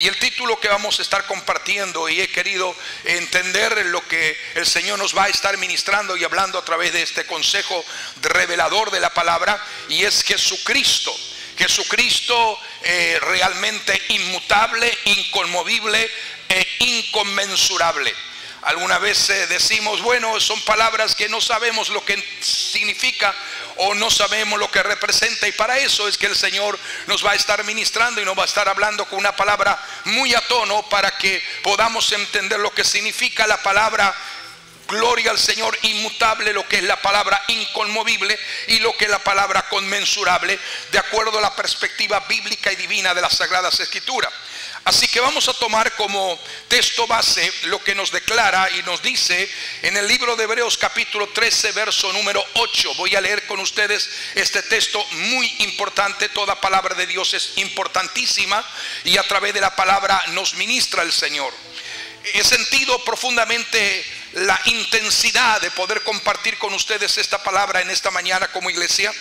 Y el título que vamos a estar compartiendo, y he querido entender lo que el Señor nos va a estar ministrando y hablando a través de este consejo revelador de la palabra, y es Jesucristo. Jesucristo realmente inmutable, inconmovible e inconmensurable. Alguna vez decimos, bueno, son palabras que no sabemos lo que significa o no sabemos lo que representa, y para eso es que el Señor nos va a estar ministrando y nos va a estar hablando con una palabra muy a tono para que podamos entender lo que significa la palabra gloria al Señor inmutable, lo que es la palabra inconmovible y lo que es la palabra conmensurable, de acuerdo a la perspectiva bíblica y divina de las Sagradas Escrituras. Así que vamos a tomar como texto base lo que nos declara y nos dice en el libro de Hebreos capítulo 13 verso número 8. Voy a leer con ustedes este texto muy importante. Toda palabra de Dios es importantísima y a través de la palabra nos ministra el Señor. He sentido profundamente la intensidad de poder compartir con ustedes esta palabra en esta mañana como iglesia,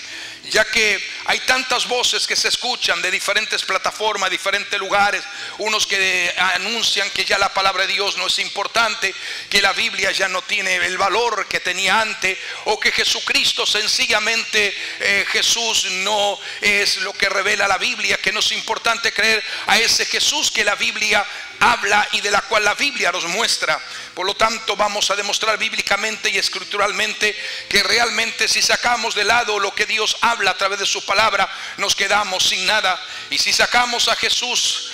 ya que hay tantas voces que se escuchan de diferentes plataformas, diferentes lugares, unos que anuncian que ya la palabra de Dios no es importante, que la Biblia ya no tiene el valor que tenía antes, o que Jesucristo sencillamente Jesús no es lo que revela la Biblia, que no es importante creer a ese Jesús que la Biblia habla y de la cual la Biblia nos muestra. Por lo tanto, vamos a demostrar bíblicamente y escrituralmente que realmente si sacamos de lado lo que Dios habla a través de su palabra, nos quedamos sin nada. Y si sacamos a Jesús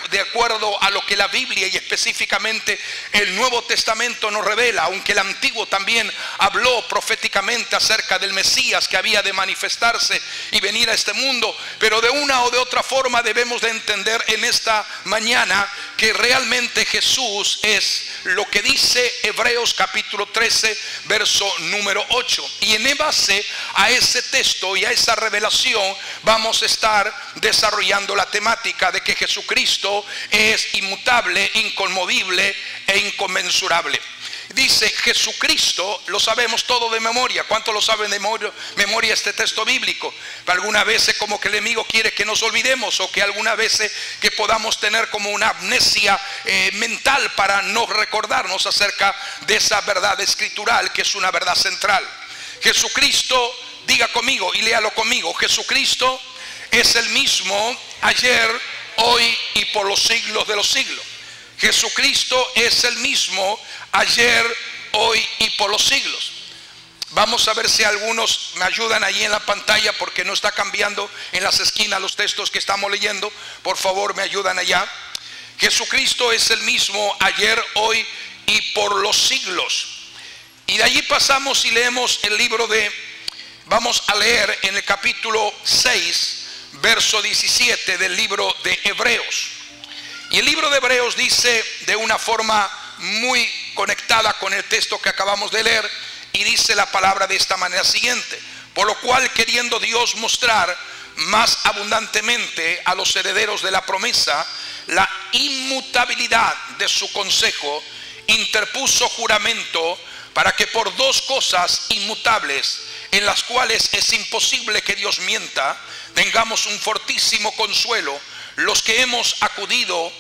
de acuerdo a lo que la Biblia y específicamente el Nuevo Testamento nos revela, aunque el Antiguo también habló proféticamente acerca del Mesías que había de manifestarse y venir a este mundo, pero de una o de otra forma debemos de entender en esta mañana que realmente Jesús es lo que dice Hebreos capítulo 13 verso número 8, y en base a ese texto y a esa revelación vamos a estar desarrollando la temática de que Jesucristo es inmutable, inconmovible e inconmensurable. Dice Jesucristo, lo sabemos todo de memoria. ¿Cuántos lo saben de memoria este texto bíblico? Algunas veces como que el enemigo quiere que nos olvidemos, o que algunas veces que podamos tener como una amnesia mental para no recordarnos acerca de esa verdad escritural que es una verdad central. Jesucristo, diga conmigo y léalo conmigo, Jesucristo es el mismo ayer, hoy y por los siglos de los siglos. Jesucristo es el mismo ayer, hoy y por los siglos. Vamos a ver si algunos me ayudan ahí en la pantalla, porque no está cambiando en las esquinas los textos que estamos leyendo. Por favor, me ayudan allá. Jesucristo es el mismo ayer, hoy y por los siglos. Y de allí pasamos y leemos el libro de, vamos a leer en el capítulo 6 verso 17 del libro de Hebreos. Y el libro de Hebreos dice de una forma muy conectada con el texto que acabamos de leer, y dice la palabra de esta manera siguiente: por lo cual, queriendo Dios mostrar más abundantemente a los herederos de la promesa la inmutabilidad de su consejo, interpuso juramento para que por dos cosas inmutables, en las cuales es imposible que Dios mienta, tengamos un fortísimo consuelo los que hemos acudido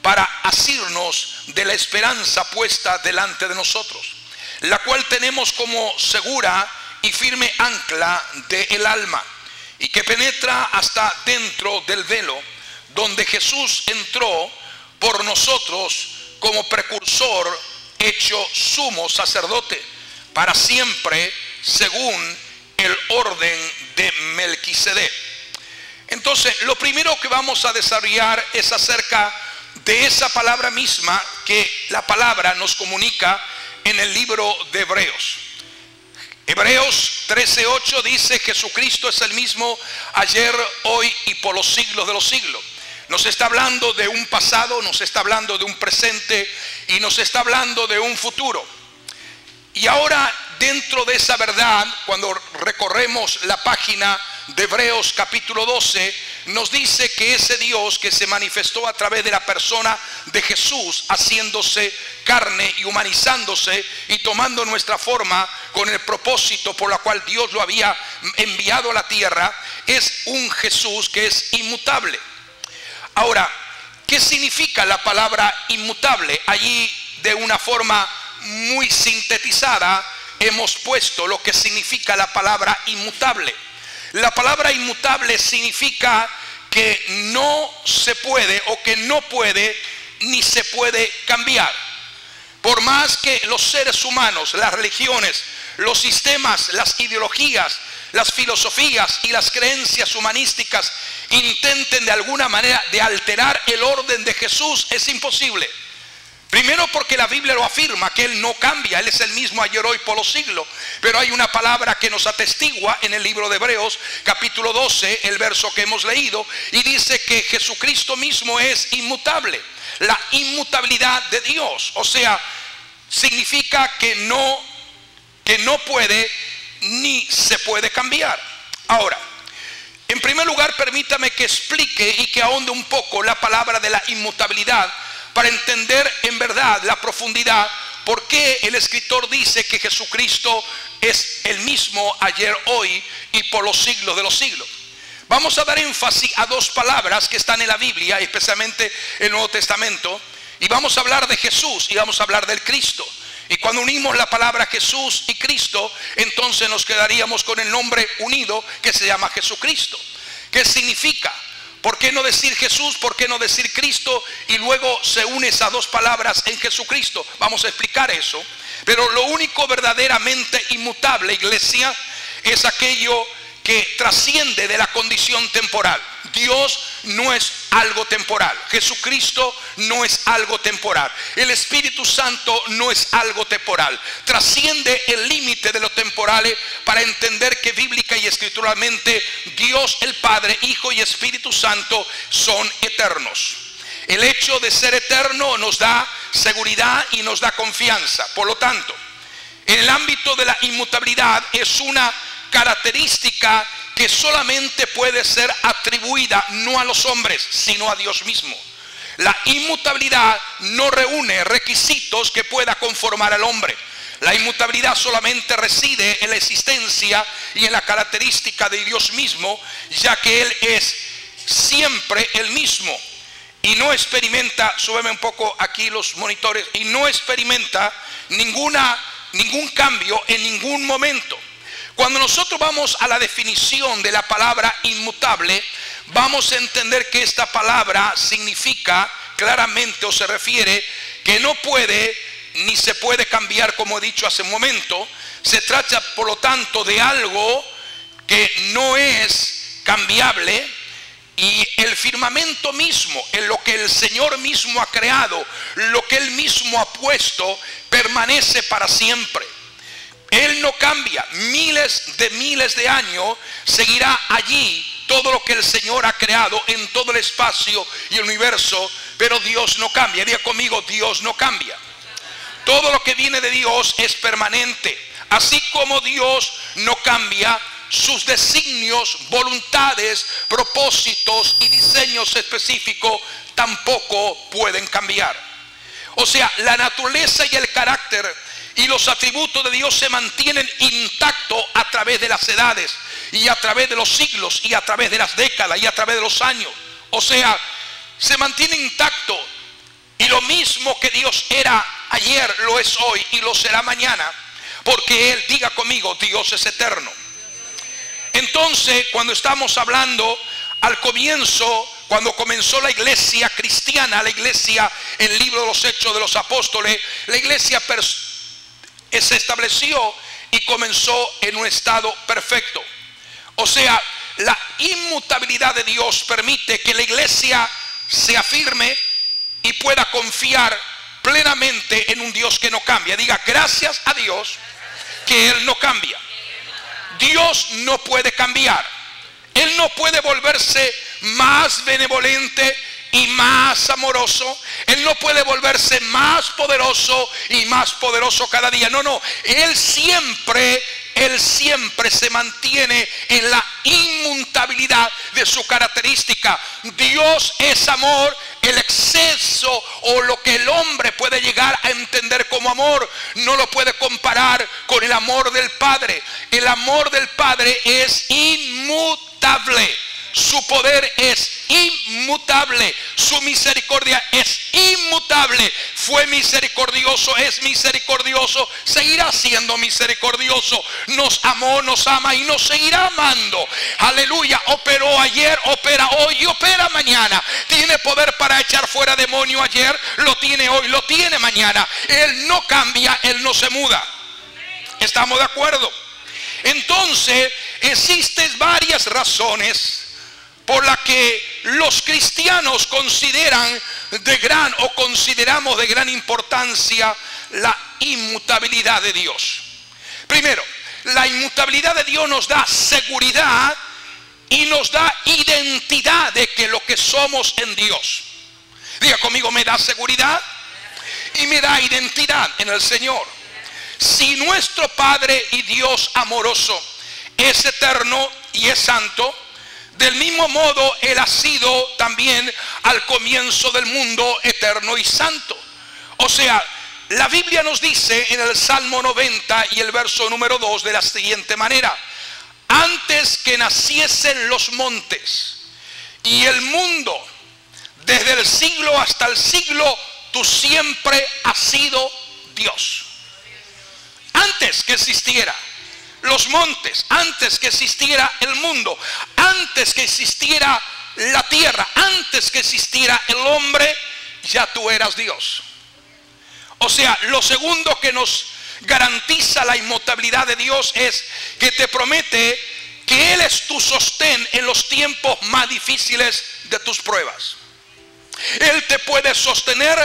para asirnos de la esperanza puesta delante de nosotros, la cual tenemos como segura y firme ancla del alma, y que penetra hasta dentro del velo, donde Jesús entró por nosotros como precursor, hecho sumo sacerdote para siempre, según el orden de Melquisedec. Entonces, lo primero que vamos a desarrollar es acerca de esa palabra misma que la palabra nos comunica en el libro de Hebreos. Hebreos 13:8 dice: Jesucristo es el mismo ayer, hoy y por los siglos de los siglos. Nos está hablando de un pasado, nos está hablando de un presente y nos está hablando de un futuro. Y ahora, dentro de esa verdad, cuando recorremos la página de Hebreos capítulo 12, nos dice que ese Dios que se manifestó a través de la persona de Jesús, haciéndose carne y humanizándose y tomando nuestra forma con el propósito por la cual Dios lo había enviado a la tierra, es un Jesús que es inmutable. Ahora, ¿qué significa la palabra inmutable? Allí, de una forma muy sintetizada, hemos puesto lo que significa la palabra inmutable. La palabra inmutable significa que no se puede, o que no puede ni se puede cambiar. Por más que los seres humanos, las religiones, los sistemas, las ideologías, las filosofías y las creencias humanísticas intenten de alguna manera de alterar el orden de Jesús, es imposible. Primero porque la Biblia lo afirma, que Él no cambia, Él es el mismo ayer, hoy, por los siglos. Pero hay una palabra que nos atestigua en el libro de Hebreos, capítulo 12, el verso que hemos leído, y dice que Jesucristo mismo es inmutable. La inmutabilidad de Dios, o sea, significa que no puede ni se puede cambiar. Ahora, en primer lugar, permítame que explique y que ahonde un poco la palabra de la inmutabilidad, para entender en verdad la profundidad, por qué el escritor dice que Jesucristo es el mismo ayer, hoy y por los siglos de los siglos. Vamos a dar énfasis a dos palabras que están en la Biblia, especialmente en el Nuevo Testamento, y vamos a hablar de Jesús y vamos a hablar del Cristo. Y cuando unimos la palabra Jesús y Cristo, entonces nos quedaríamos con el nombre unido que se llama Jesucristo. ¿Qué significa? ¿Por qué no decir Jesús? ¿Por qué no decir Cristo? Y luego se une esas dos palabras en Jesucristo. Vamos a explicar eso. Pero lo único verdaderamente inmutable, iglesia, es aquello que trasciende de la condición temporal. Dios no es algo temporal. Jesucristo no es algo temporal. El Espíritu Santo no es algo temporal. Trasciende el límite de lo temporal para entender que bíblica y escrituralmente Dios el Padre, Hijo y Espíritu Santo son eternos. El hecho de ser eterno nos da seguridad y nos da confianza. Por lo tanto, en el ámbito de la inmutabilidad es una característica que solamente puede ser atribuida no a los hombres, sino a Dios mismo. La inmutabilidad no reúne requisitos que pueda conformar al hombre. La inmutabilidad solamente reside en la existencia y en la característica de Dios mismo, ya que Él es siempre el mismo y no experimenta, súbeme un poco aquí los monitores, y no experimenta ningún cambio en ningún momento. Cuando nosotros vamos a la definición de la palabra inmutable, vamos a entender que esta palabra significa claramente, o se refiere, que no puede ni se puede cambiar, como he dicho hace un momento. Se trata, por lo tanto, de algo que no es cambiable. Y el firmamento mismo, en lo que el Señor mismo ha creado, lo que Él mismo ha puesto, permanece para siempre. Él no cambia. Miles de años seguirá allí todo lo que el Señor ha creado en todo el espacio y el universo, pero Dios no cambia. Diga conmigo, Dios no cambia. Todo lo que viene de Dios es permanente. Así como Dios no cambia, sus designios, voluntades, propósitos y diseños específicos tampoco pueden cambiar. O sea, la naturaleza y el carácter y los atributos de Dios se mantienen intactos a través de las edades y a través de los siglos y a través de las décadas y a través de los años. O sea, se mantiene intacto, y lo mismo que Dios era ayer lo es hoy y lo será mañana, porque Él, diga conmigo, Dios es eterno. Entonces, cuando estamos hablando al comienzo, cuando comenzó la iglesia cristiana, la iglesia, el libro de los Hechos de los Apóstoles, la iglesia se estableció y comenzó en un estado perfecto. O sea, la inmutabilidad de Dios permite que la iglesia se afirme y pueda confiar plenamente en un Dios que no cambia. Diga, gracias a Dios que Él no cambia. Dios no puede cambiar. Él no puede volverse más benevolente y más amoroso. Él no puede volverse más poderoso y más poderoso cada día. No. Él siempre se mantiene en la inmutabilidad de su característica. Dios es amor. El exceso o lo que el hombre puede llegar a entender como amor no lo puede comparar con el amor del Padre. El amor del Padre es inmutable. su poder es inmutable, su misericordia es inmutable. Fue misericordioso, es misericordioso, seguirá siendo misericordioso. Nos amó, nos ama y nos seguirá amando. Aleluya. Operó ayer, opera hoy y opera mañana. Tiene poder para echar fuera demonio ayer, lo tiene hoy, lo tiene mañana. Él no cambia, Él no se muda. ¿Estamos de acuerdo? Entonces existen varias razones por las que los cristianos consideran de gran o consideramos de gran importancia la inmutabilidad de Dios. Primero, la inmutabilidad de Dios nos da seguridad y nos da identidad de que lo que somos en Dios. Diga conmigo, me da seguridad y me da identidad en el Señor. Si nuestro Padre y Dios amoroso es eterno y es santo, del mismo modo Él ha sido también al comienzo del mundo eterno y santo. O sea, la Biblia nos dice en el Salmo 90 y el verso número 2 de la siguiente manera: antes que naciesen los montes y el mundo, desde el siglo hasta el siglo, tú siempre has sido Dios. Antes que existiera los montes, antes que existiera el mundo, antes que existiera la tierra, antes que existiera el hombre, ya tú eras Dios. O sea, lo segundo que nos garantiza la inmutabilidad de Dios es que te promete que Él es tu sostén en los tiempos más difíciles de tus pruebas. Él te puede sostener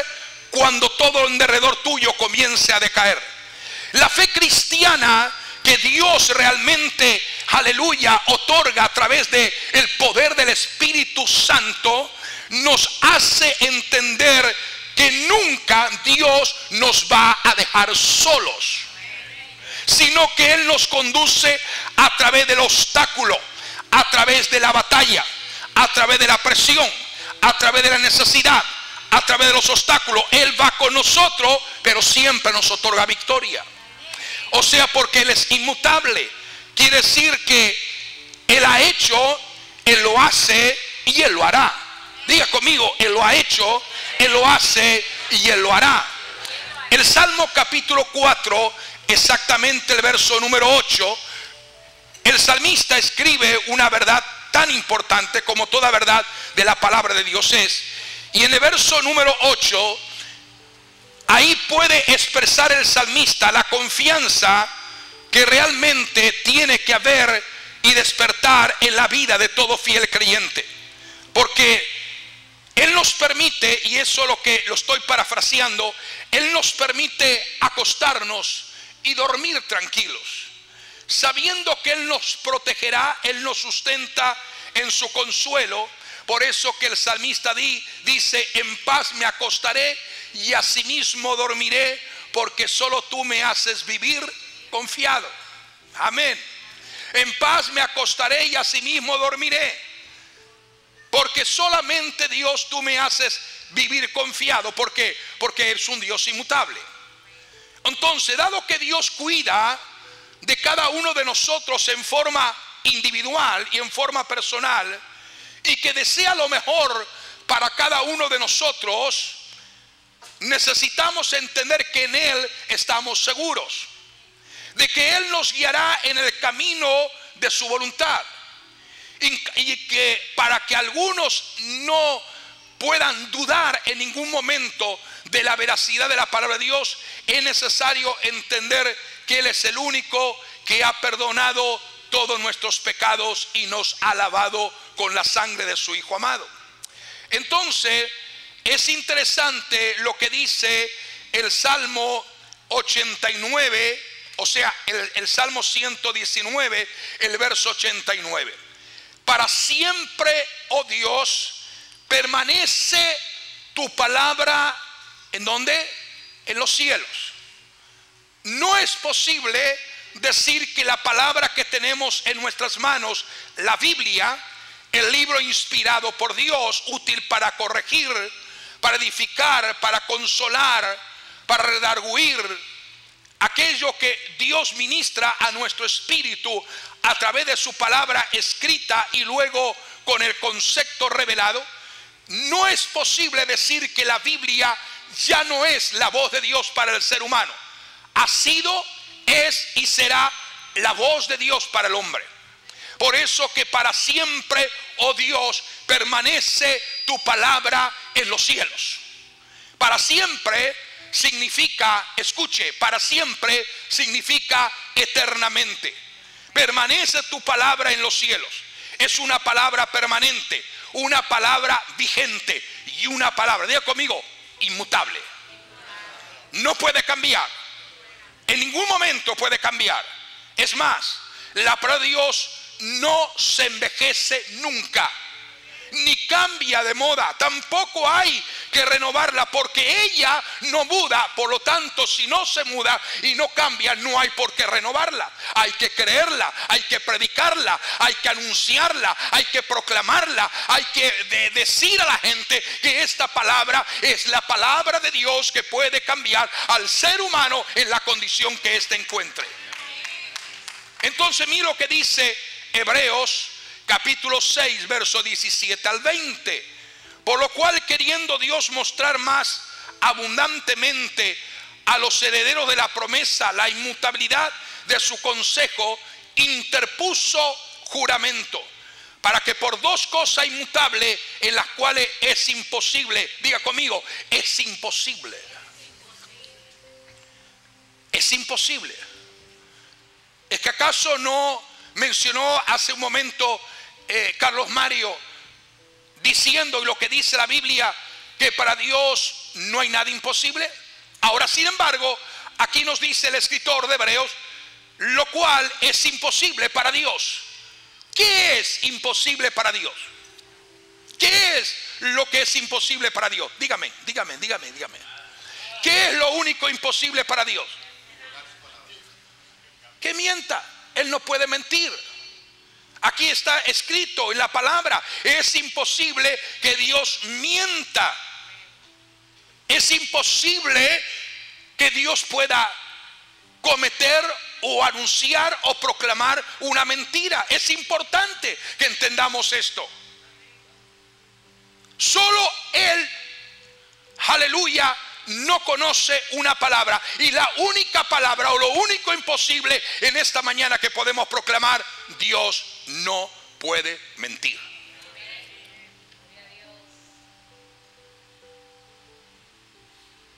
cuando todo en derredor tuyo comience a decaer. La fe cristiana que Dios realmente, aleluya, otorga a través de el poder del Espíritu Santo, nos hace entender que nunca Dios nos va a dejar solos, sino que Él nos conduce a través del obstáculo, a través de la batalla, a través de la presión, a través de la necesidad, a través de los obstáculos. Él va con nosotros, pero siempre nos otorga victoria. O sea, porque Él es inmutable. Quiere decir que Él ha hecho, Él lo hace y Él lo hará. Diga conmigo, Él lo ha hecho, Él lo hace y Él lo hará. El Salmo capítulo 4, exactamente el verso número 8, el salmista escribe una verdad tan importante como toda verdad de la palabra de Dios es. Y en el verso número 8, ahí puede expresar el salmista la confianza que realmente tiene que haber y despertar en la vida de todo fiel creyente. Porque Él nos permite, y eso lo que lo estoy parafraseando, Él nos permite acostarnos y dormir tranquilos, sabiendo que Él nos protegerá, Él nos sustenta en su consuelo. Por eso que el salmista dice: en paz me acostaré y asimismo dormiré, porque solo tú me haces vivir confiado. Amén. En paz me acostaré y asimismo dormiré, porque solamente Dios tú me haces vivir confiado. ¿Por qué? Porque es un Dios inmutable. Entonces, dado que Dios cuida de cada uno de nosotros en forma individual y en forma personal, y que desea lo mejor para cada uno de nosotros, necesitamos entender que en Él estamos seguros de que Él nos guiará en el camino de su voluntad, y que para que algunos no puedan dudar en ningún momento de la veracidad de la palabra de Dios, es necesario entender que Él es el único que ha perdonado todos nuestros pecados y nos ha lavado con la sangre de su Hijo amado. Entonces es interesante lo que dice el Salmo 89, o sea, el Salmo 119, el verso 89. Para siempre, oh Dios, permanece tu palabra. ¿En dónde? En los cielos. No es posible decir que la palabra que tenemos en nuestras manos, la Biblia, el libro inspirado por Dios, útil para corregir, para edificar, para consolar, para redarguir, aquello que Dios ministra a nuestro espíritu a través de su palabra escrita y luego con el concepto revelado, no es posible decir que la Biblia ya no es la voz de Dios para el ser humano. Ha sido, es y será la voz de Dios para el hombre. Por eso que para siempre, oh Dios, permanece tu palabra en los cielos. Para siempre significa, escuche, para siempre significa eternamente. Permanece tu palabra en los cielos. Es una palabra permanente, una palabra vigente y una palabra, diga conmigo, inmutable. No puede cambiar. En ningún momento puede cambiar. Es más, la palabra de Dios no se envejece nunca, ni cambia de moda. Tampoco hay que renovarla, porque ella no muda. Por lo tanto, si no se muda y no cambia, no hay por qué renovarla. Hay que creerla, hay que predicarla, hay que anunciarla, hay que proclamarla, hay que decir a la gente que esta palabra es la palabra de Dios que puede cambiar al ser humano en la condición que éste encuentre. Entonces mira lo que dice Hebreos capítulo 6, verso 17 al 20. Por lo cual, queriendo Dios mostrar más abundantemente a los herederos de la promesa la inmutabilidad de su consejo, interpuso juramento, para que por dos cosas inmutables en las cuales es imposible, diga conmigo, es imposible. Es imposible. ¿Es que acaso no mencionó hace un momento Carlos Mario, diciendo lo que dice la Biblia, que para Dios no hay nada imposible? Ahora, sin embargo, aquí nos dice el escritor de Hebreos, lo cual es imposible para Dios. ¿Qué es imposible para Dios? ¿Qué es lo que es imposible para Dios? Dígame. ¿Qué es lo único imposible para Dios? Que mienta. Él no puede mentir. Aquí está escrito en la palabra. Es imposible que Dios mienta. Es imposible que Dios pueda cometer o anunciar o proclamar una mentira. Es importante que entendamos esto. Solo Él, aleluya, no conoce una palabra. Y la única palabra o lo único imposible en esta mañana que podemos proclamar: Dios no puede mentir.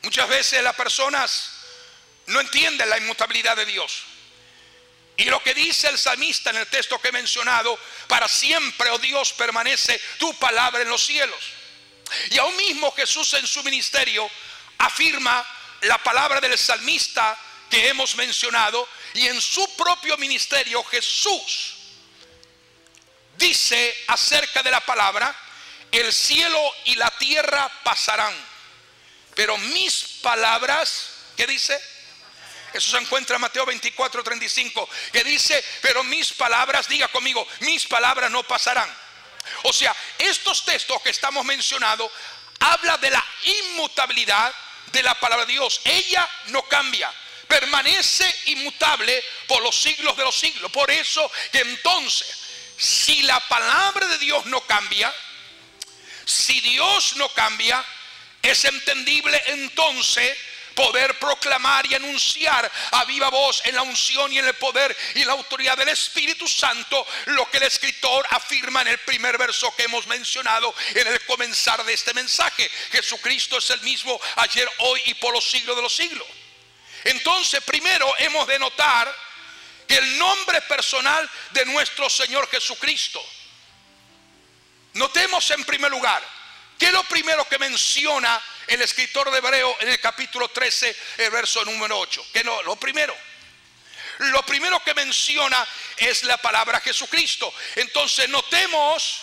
Muchas veces las personas no entienden la inmutabilidad de Dios. Y lo que dice el salmista en el texto que he mencionado: para siempre, oh Dios, permanece tu palabra en los cielos. Y aún mismo Jesús en su ministerio afirma la palabra del salmista que hemos mencionado, y en su propio ministerio Jesús dice acerca de la palabra: el cielo y la tierra pasarán, pero mis palabras, ¿qué dice? Eso se encuentra en Mateo 24:35, que dice: pero mis palabras, diga conmigo, mis palabras no pasarán. O sea, estos textos que estamos mencionando habla de la inmutabilidad de la palabra de Dios. Ella no cambia, permanece inmutable por los siglos de los siglos. Por eso que entonces, si la palabra de Dios no cambia, si Dios no cambia, es entendible entonces poder proclamar y anunciar a viva voz, en la unción y en el poder y la autoridad del Espíritu Santo, lo que el escritor afirma en el primer verso que hemos mencionado en el comenzar de este mensaje: Jesucristo es el mismo ayer, hoy y por los siglos de los siglos. Entonces, primero hemos de notar que el nombre personal de nuestro Señor Jesucristo, notemos en primer lugar, ¿qué es lo primero que menciona el escritor de Hebreos en el capítulo 13, el verso número 8? Que no, lo primero que menciona es la palabra Jesucristo. Entonces notemos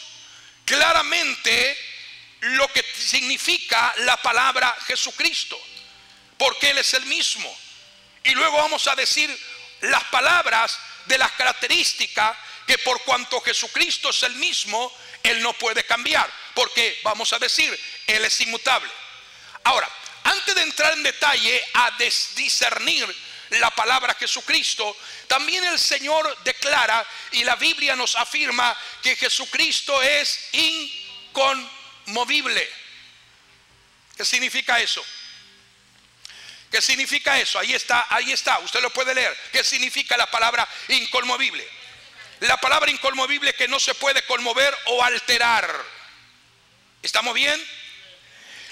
claramente lo que significa la palabra Jesucristo, porque Él es el mismo. Y luego vamos a decir las palabras de las características que, por cuanto Jesucristo es el mismo, Él no puede cambiar, porque vamos a decir, Él es inmutable. Ahora, antes de entrar en detalle a discernir la palabra Jesucristo, también el Señor declara y la Biblia nos afirma que Jesucristo es inconmovible. ¿Qué significa eso? ¿Qué significa eso? Ahí está, usted lo puede leer. ¿Qué significa la palabra inconmovible? La palabra inconmovible es que no se puede conmover o alterar. ¿Estamos bien?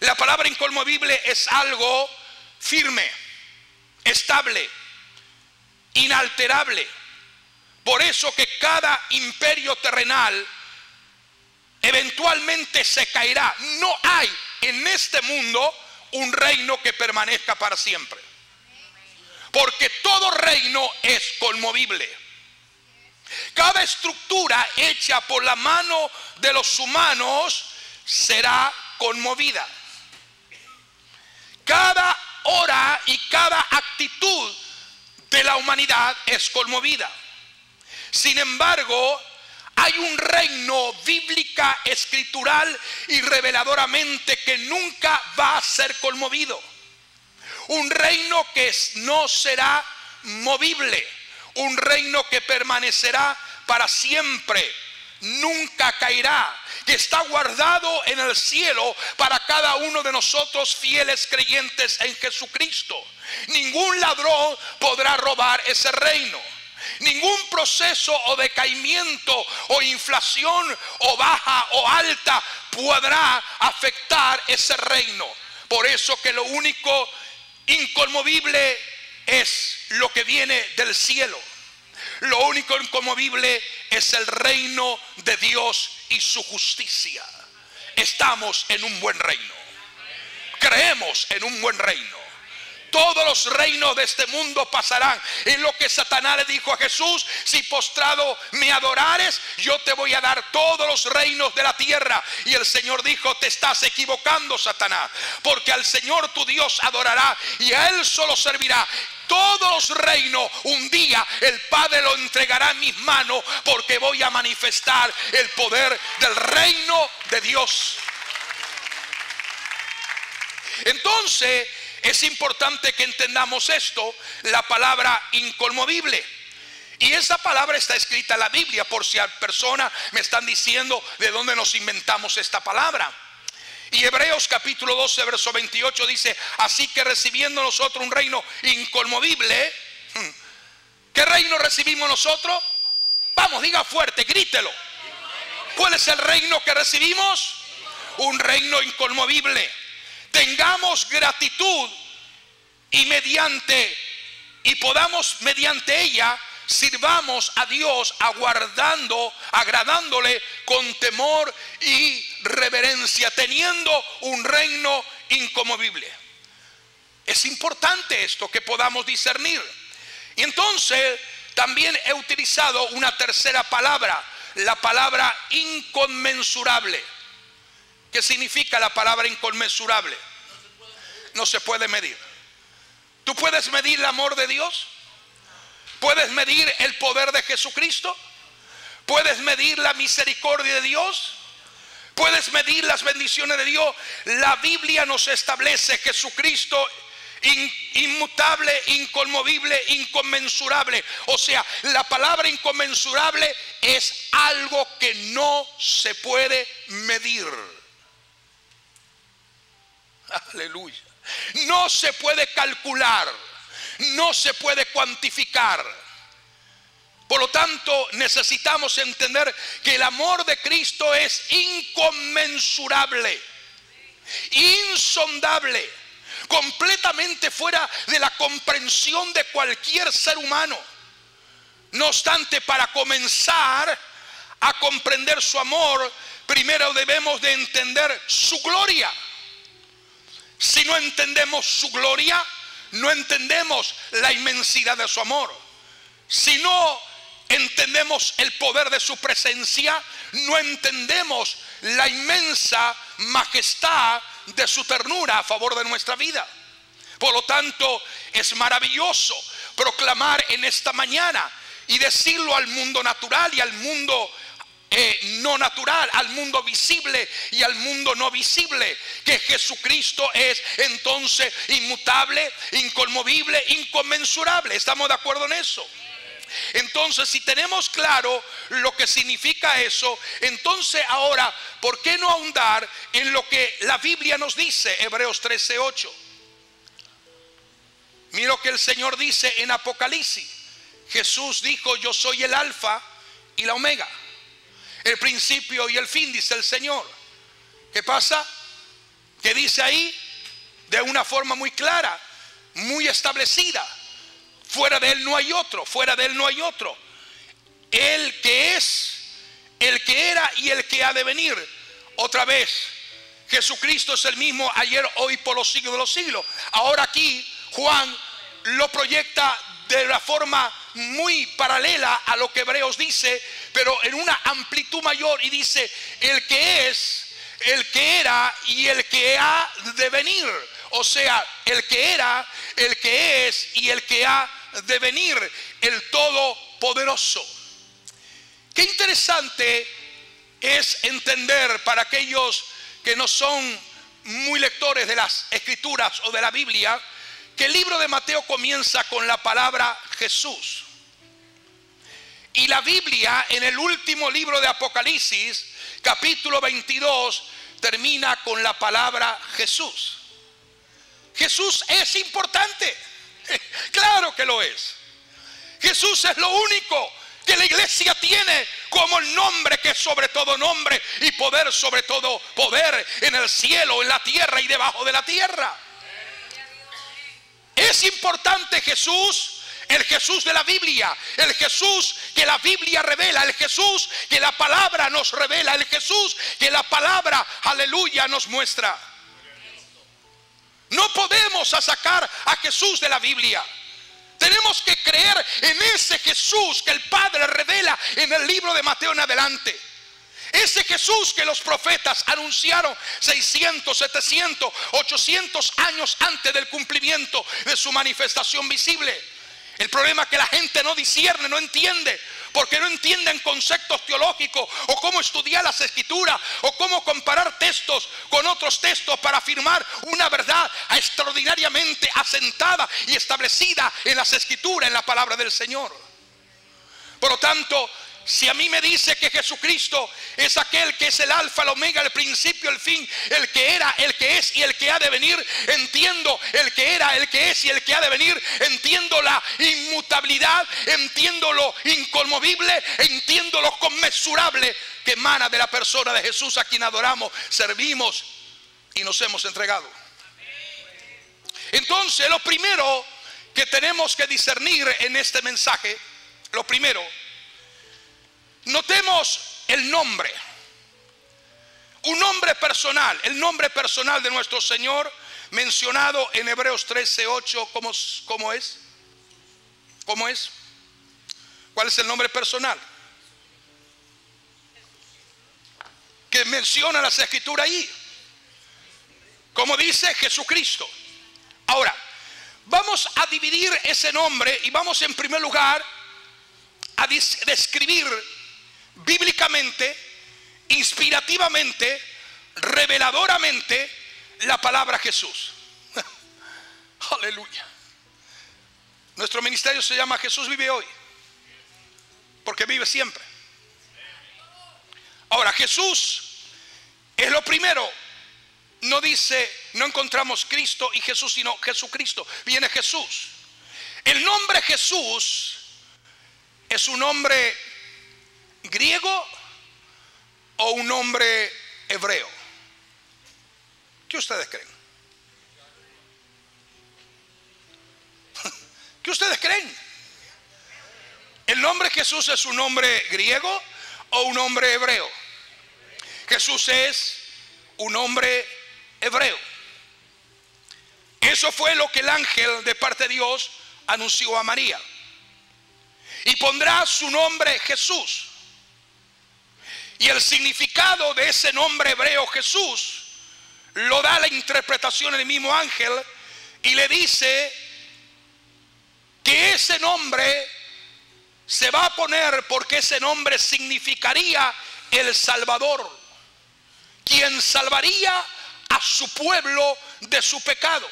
La palabra inconmovible es algo firme, estable, inalterable. Por eso que cada imperio terrenal eventualmente se caerá. No hay en este mundo un reino que permanezca para siempre, porque todo reino es conmovible. Cada estructura hecha por la mano de los humanos será conmovida. Cada hora y cada actitud de la humanidad es conmovida. Sin embargo, hay un reino bíblica, escritural y reveladoramente que nunca va a ser conmovido. Un reino que no será movible. Un reino que permanecerá para siempre. Nunca caerá. Que está guardado en el cielo para cada uno de nosotros fieles creyentes en Jesucristo. Ningún ladrón podrá robar ese reino. Ningún proceso o decaimiento o inflación o baja o alta podrá afectar ese reino. Por eso que lo único inconmovible es lo que viene del cielo. Lo único inconmovible es el reino de Dios y su justicia. Estamos en un buen reino. Creemos en un buen reino. Todos los reinos de este mundo pasarán. Es lo que Satanás le dijo a Jesús: si postrado me adorares, yo te voy a dar todos los reinos de la tierra. Y el Señor dijo: te estás equivocando, Satanás, porque al Señor tu Dios adorará y a Él solo servirá. Todos los reinos un día el Padre lo entregará en mis manos, porque voy a manifestar el poder del reino de Dios. Entonces es importante que entendamos esto, la palabra inconmovible. Y esa palabra está escrita en la Biblia, por si a personas me están diciendo de dónde nos inventamos esta palabra. Y Hebreos capítulo 12 verso 28 dice: así que recibiendo nosotros un reino inconmovible. ¿Qué reino recibimos nosotros? Vamos, diga fuerte, grítelo. ¿Cuál es el reino que recibimos? Un reino inconmovible. Tengamos gratitud y podamos mediante ella sirvamos a Dios agradándole con temor y reverencia, teniendo un reino inconmovible. Es importante esto, que podamos discernir. Y entonces también he utilizado una tercera palabra, la palabra inconmensurable. ¿Qué significa la palabra inconmensurable? No se puede medir. ¿Tú puedes medir el amor de Dios? ¿Puedes medir el poder de Jesucristo? ¿Puedes medir la misericordia de Dios? ¿Puedes medir las bendiciones de Dios? La Biblia nos establece Jesucristo inmutable, inconmovible, inconmensurable. O sea, la palabra inconmensurable es algo que no se puede medir. Aleluya. No se puede calcular, no se puede cuantificar. Por lo tanto, necesitamos entender que el amor de Cristo es inconmensurable, insondable, completamente fuera de la comprensión de cualquier ser humano. No obstante, para comenzar a comprender su amor, primero debemos de entender su gloria. Si no entendemos su gloria, no entendemos la inmensidad de su amor. Si no entendemos el poder de su presencia, no entendemos la inmensa majestad de su ternura a favor de nuestra vida. Por lo tanto, es maravilloso proclamar en esta mañana y decirlo al mundo natural y al mundo no natural, al mundo visible y al mundo no visible. Que Jesucristo es entonces inmutable, inconmovible, inconmensurable. ¿Estamos de acuerdo en eso? Entonces, si tenemos claro lo que significa eso, entonces ahora, ¿por qué no ahondar en lo que la Biblia nos dice? Hebreos 13:8. Mira lo que el Señor dice en Apocalipsis. Jesús dijo: yo soy el alfa y la omega, el principio y el fin, dice el Señor. ¿Qué pasa? Que dice ahí de una forma muy clara, muy establecida: fuera de Él no hay otro, fuera de Él no hay otro. El que es, el que era y el que ha de venir. Otra vez, Jesucristo es el mismo ayer, hoy, por los siglos de los siglos. Ahora aquí Juan lo proyecta de la forma muy paralela a lo que Hebreos dice, pero en una amplitud mayor, y dice: el que es, el que era y el que ha de venir. O sea, el que era, el que es y el que ha de venir, el Todopoderoso. Qué interesante es entender, para aquellos que no son muy lectores de las Escrituras o de la Biblia, que el libro de Mateo comienza con la palabra Jesús, y la Biblia en el último libro de Apocalipsis, capítulo 22, termina con la palabra Jesús. Jesús es importante, claro que lo es. Jesús es lo único que la iglesia tiene como el nombre que es sobre todo nombre, y poder sobre todo poder, en el cielo, en la tierra y debajo de la tierra. Es importante Jesús, el Jesús de la Biblia, el Jesús que la Biblia revela, el Jesús que la palabra nos revela, el Jesús que la palabra, aleluya, nos muestra. No podemos sacar a Jesús de la Biblia. Tenemos que creer en ese Jesús que el Padre revela en el libro de Mateo en adelante. Ese Jesús que los profetas anunciaron 600, 700, 800 años antes del cumplimiento de su manifestación visible. El problema es que la gente no discierne, no entiende, porque no entienden conceptos teológicos, o cómo estudiar las Escrituras, o cómo comparar textos con otros textos para afirmar una verdad extraordinariamente asentada y establecida en las Escrituras, en la palabra del Señor. Por lo tanto, si a mí me dice que Jesucristo es aquel que es el alfa, el omega, el principio, el fin, el que era, el que es y el que ha de venir, entiendo el que era, el que es y el que ha de venir, entiendo la inmutabilidad, entiendo lo inconmovible, entiendo lo conmensurable que emana de la persona de Jesús, a quien adoramos, servimos y nos hemos entregado. Entonces, lo primero que tenemos que discernir en este mensaje, lo primero, notemos el nombre, un nombre personal, el nombre personal de nuestro Señor, mencionado en Hebreos 13:8. ¿Cómo es? ¿Cómo es? ¿Cuál es el nombre personal que menciona las Escrituras ahí? Como dice Jesucristo. Ahora, vamos a dividir ese nombre y vamos en primer lugar a describir bíblicamente, inspirativamente, reveladoramente la palabra Jesús. Aleluya. Nuestro ministerio se llama Jesús vive hoy, porque vive siempre. Ahora, Jesús es lo primero. No dice, no encontramos Cristo y Jesús, sino Jesucristo. Viene Jesús. El nombre Jesús es un nombre griego o un nombre hebreo. ¿Qué ustedes creen? ¿Qué ustedes creen? ¿El nombre Jesús es un nombre griego o un nombre hebreo? Jesús es un nombre hebreo. Eso fue lo que el ángel de parte de Dios anunció a María. Y pondrá su nombre Jesús. Y el significado de ese nombre hebreo Jesús lo da la interpretación del mismo ángel, y le dice que ese nombre se va a poner porque ese nombre significaría el Salvador, quien salvaría a su pueblo de su pecado.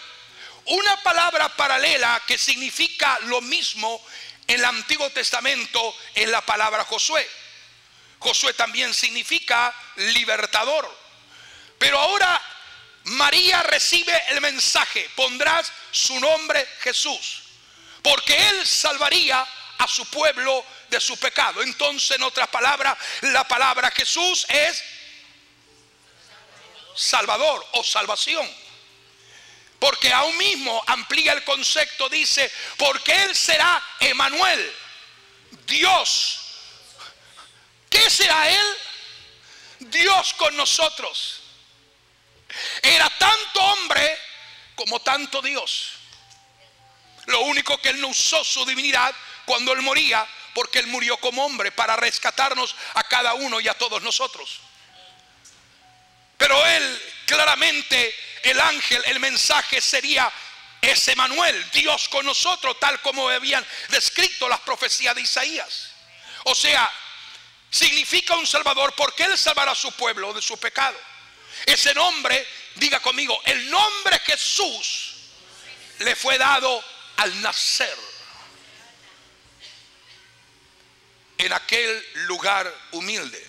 Una palabra paralela que significa lo mismo en el Antiguo Testamento es la palabra Josué. Josué también significa libertador. Pero ahora María recibe el mensaje: pondrás su nombre Jesús, porque Él salvaría a su pueblo de su pecado. Entonces, en otras palabras, la palabra Jesús es Salvador o salvación. Porque aún mismo amplía el concepto, dice, porque Él será Emmanuel, Dios. ¿Qué será Él? Dios con nosotros. Era tanto hombre como tanto Dios. Lo único que Él no usó su divinidad cuando Él moría, porque Él murió como hombre para rescatarnos a cada uno y a todos nosotros. Pero Él claramente, el ángel, el mensaje sería ese Emmanuel, Dios con nosotros, tal como habían descrito las profecías de Isaías. O sea, significa un salvador, porque Él salvará a su pueblo de su pecado. Ese nombre, diga conmigo, el nombre Jesús le fue dado al nacer en aquel lugar humilde.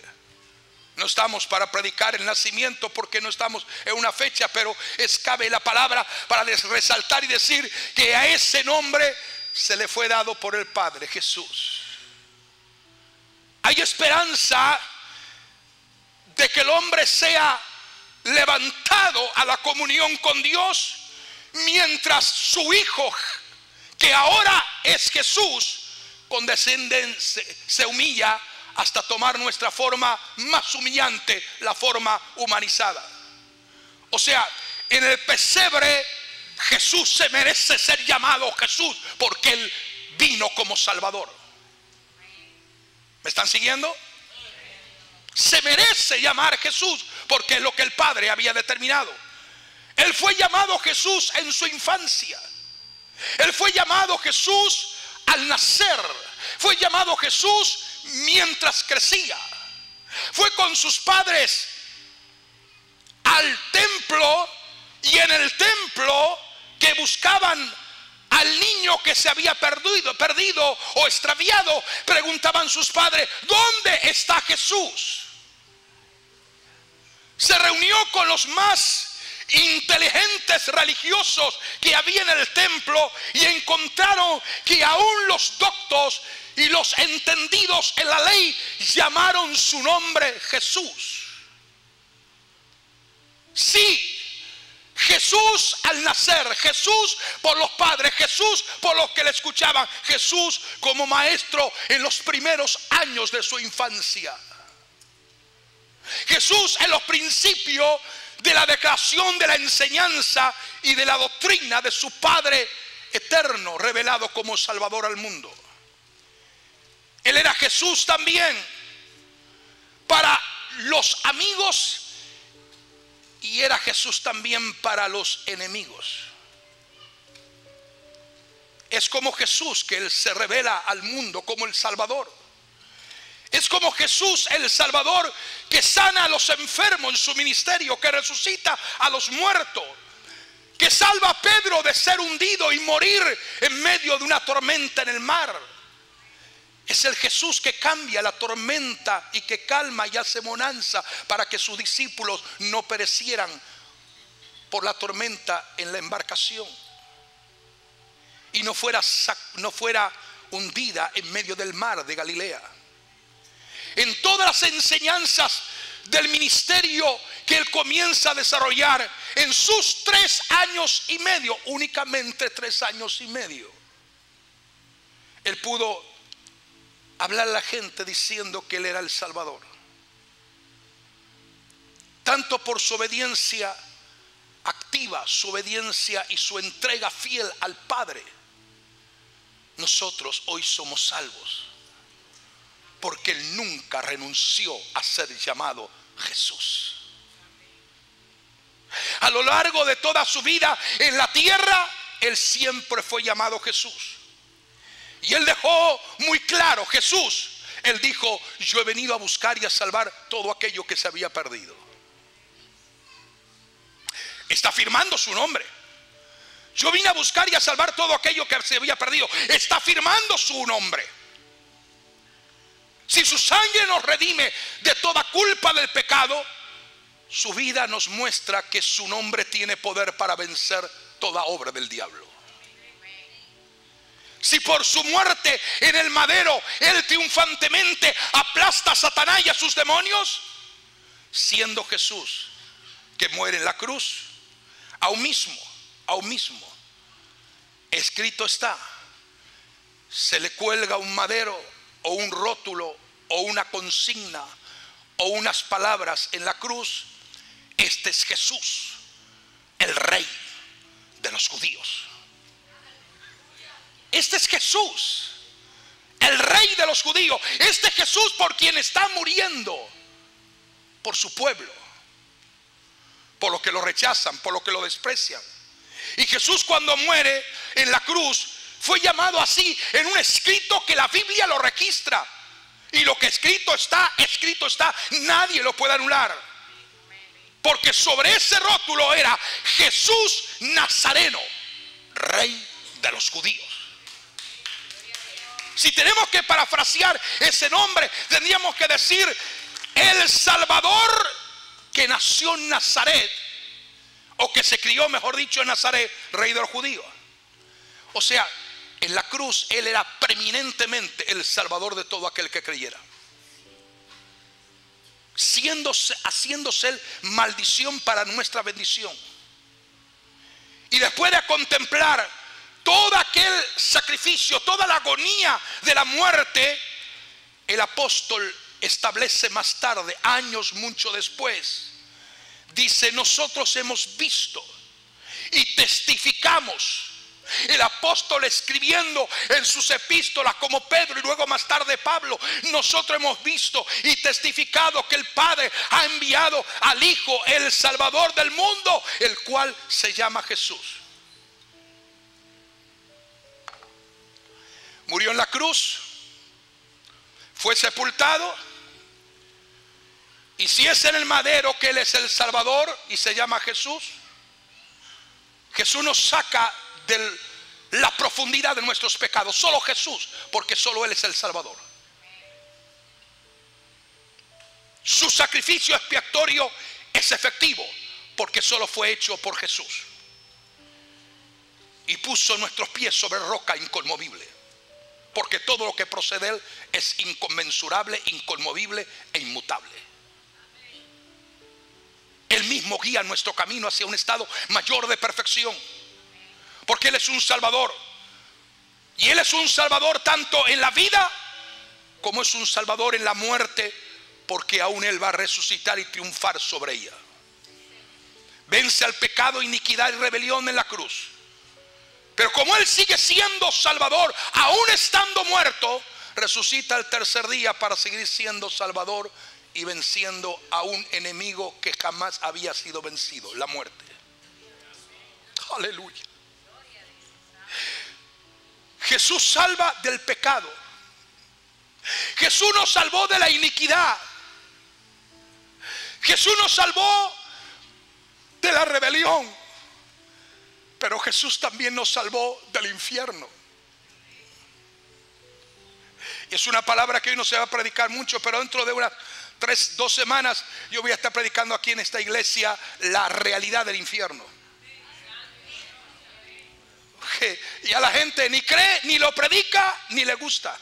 No estamos para predicar el nacimiento, porque no estamos en una fecha, pero cabe la palabra para resaltar y decir que a ese nombre se le fue dado por el Padre, Jesús. Hay esperanza de que el hombre sea levantado a la comunión con Dios, mientras su Hijo, que ahora es Jesús, condescende, se humilla hasta tomar nuestra forma más humillante, la forma humanizada. O sea, en el pesebre Jesús se merece ser llamado Jesús, porque Él vino como Salvador. ¿Me están siguiendo? Se merece llamar Jesús, porque es lo que el Padre había determinado. Él fue llamado Jesús en su infancia. Él fue llamado Jesús al nacer. Fue llamado Jesús mientras crecía. Fue con sus padres al templo, y en el templo que buscaban al niño que se había perdido o extraviado, preguntaban sus padres: ¿dónde está Jesús? Se reunió con los más inteligentes religiosos que había en el templo, y encontraron que aún los doctos y los entendidos en la ley llamaron su nombre Jesús. Sí, Jesús al nacer, Jesús por los padres, Jesús por los que le escuchaban, Jesús como maestro en los primeros años de su infancia, Jesús en los principios de la declaración de la enseñanza y de la doctrina de su Padre eterno, revelado como Salvador al mundo. Él era Jesús también para los amigos, y era Jesús también para los enemigos. Es como Jesús que Él se revela al mundo como el Salvador. Es como Jesús el Salvador que sana a los enfermos en su ministerio, que resucita a los muertos, que salva a Pedro de ser hundido y morir en medio de una tormenta en el mar. Es el Jesús que cambia la tormenta y que calma y hace bonanza para que sus discípulos no perecieran por la tormenta en la embarcación y no fuera hundida en medio del mar de Galilea. En todas las enseñanzas del ministerio que Él comienza a desarrollar en sus 3 años y medio, únicamente 3 años y medio, Él pudo hablar a la gente diciendo que Él era el Salvador. Tanto por su obediencia activa, su obediencia y su entrega fiel al Padre, nosotros hoy somos salvos, porque Él nunca renunció a ser llamado Jesús. A lo largo de toda su vida en la tierra, Él siempre fue llamado Jesús. Y Él dejó muy claro: Jesús, Él dijo: yo he venido a buscar y a salvar todo aquello que se había perdido. Está afirmando su nombre. Yo vine a buscar y a salvar todo aquello que se había perdido. Está afirmando su nombre. Si su sangre nos redime de toda culpa del pecado, su vida nos muestra que su nombre tiene poder para vencer toda obra del diablo. Si por su muerte en el madero Él triunfantemente aplasta a Satanás y a sus demonios, siendo Jesús que muere en la cruz, aún mismo, escrito está, se le cuelga un madero o un rótulo o una consigna o unas palabras en la cruz: este es Jesús, el Rey de los judíos. Este es Jesús, el Rey de los judíos. Este es Jesús por quien está muriendo por su pueblo, por los que lo rechazan, por los que lo desprecian. Y Jesús, cuando muere en la cruz, fue llamado así en un escrito que la Biblia lo registra. Y lo que escrito está, nadie lo puede anular. Porque sobre ese rótulo era: Jesús Nazareno, Rey de los judíos. Si tenemos que parafrasear ese nombre, tendríamos que decir: el Salvador que nació en Nazaret, o que se crió, mejor dicho, en Nazaret, Rey de los judíos. O sea, en la cruz Él era preeminentemente el Salvador de todo aquel que creyera, haciéndose Él maldición para nuestra bendición. Y después de contemplar todo aquel sacrificio, toda la agonía de la muerte, el apóstol establece más tarde, años mucho después, dice: nosotros hemos visto y testificamos. El apóstol escribiendo en sus epístolas, como Pedro y luego más tarde Pablo: nosotros hemos visto y testificado que el Padre ha enviado al Hijo, el Salvador del mundo, el cual se llama Jesús. Murió en la cruz, fue sepultado, y si es en el madero que Él es el Salvador y se llama Jesús, Jesús nos saca de la profundidad de nuestros pecados. Solo Jesús, porque solo Él es el Salvador. Su sacrificio expiatorio es efectivo, porque solo fue hecho por Jesús. Y puso nuestros pies sobre roca inconmovible, porque todo lo que procede de Él es inconmensurable, inconmovible e inmutable. Él mismo guía nuestro camino hacia un estado mayor de perfección, porque Él es un Salvador. Y Él es un Salvador tanto en la vida como es un Salvador en la muerte, porque aún Él va a resucitar y triunfar sobre ella. Vence al pecado, iniquidad y rebelión en la cruz. Pero como Él sigue siendo Salvador, aún estando muerto, resucita el tercer día para seguir siendo Salvador y venciendo a un enemigo que jamás había sido vencido: la muerte. Aleluya. Jesús salva del pecado. Jesús nos salvó de la iniquidad. Jesús nos salvó de la rebelión. Pero Jesús también nos salvó del infierno. Y es una palabra que hoy no se va a predicar mucho, pero dentro de unas 2 semanas yo voy a estar predicando aquí en esta iglesia la realidad del infierno. Y a la gente ni cree, ni lo predica, ni le gusta.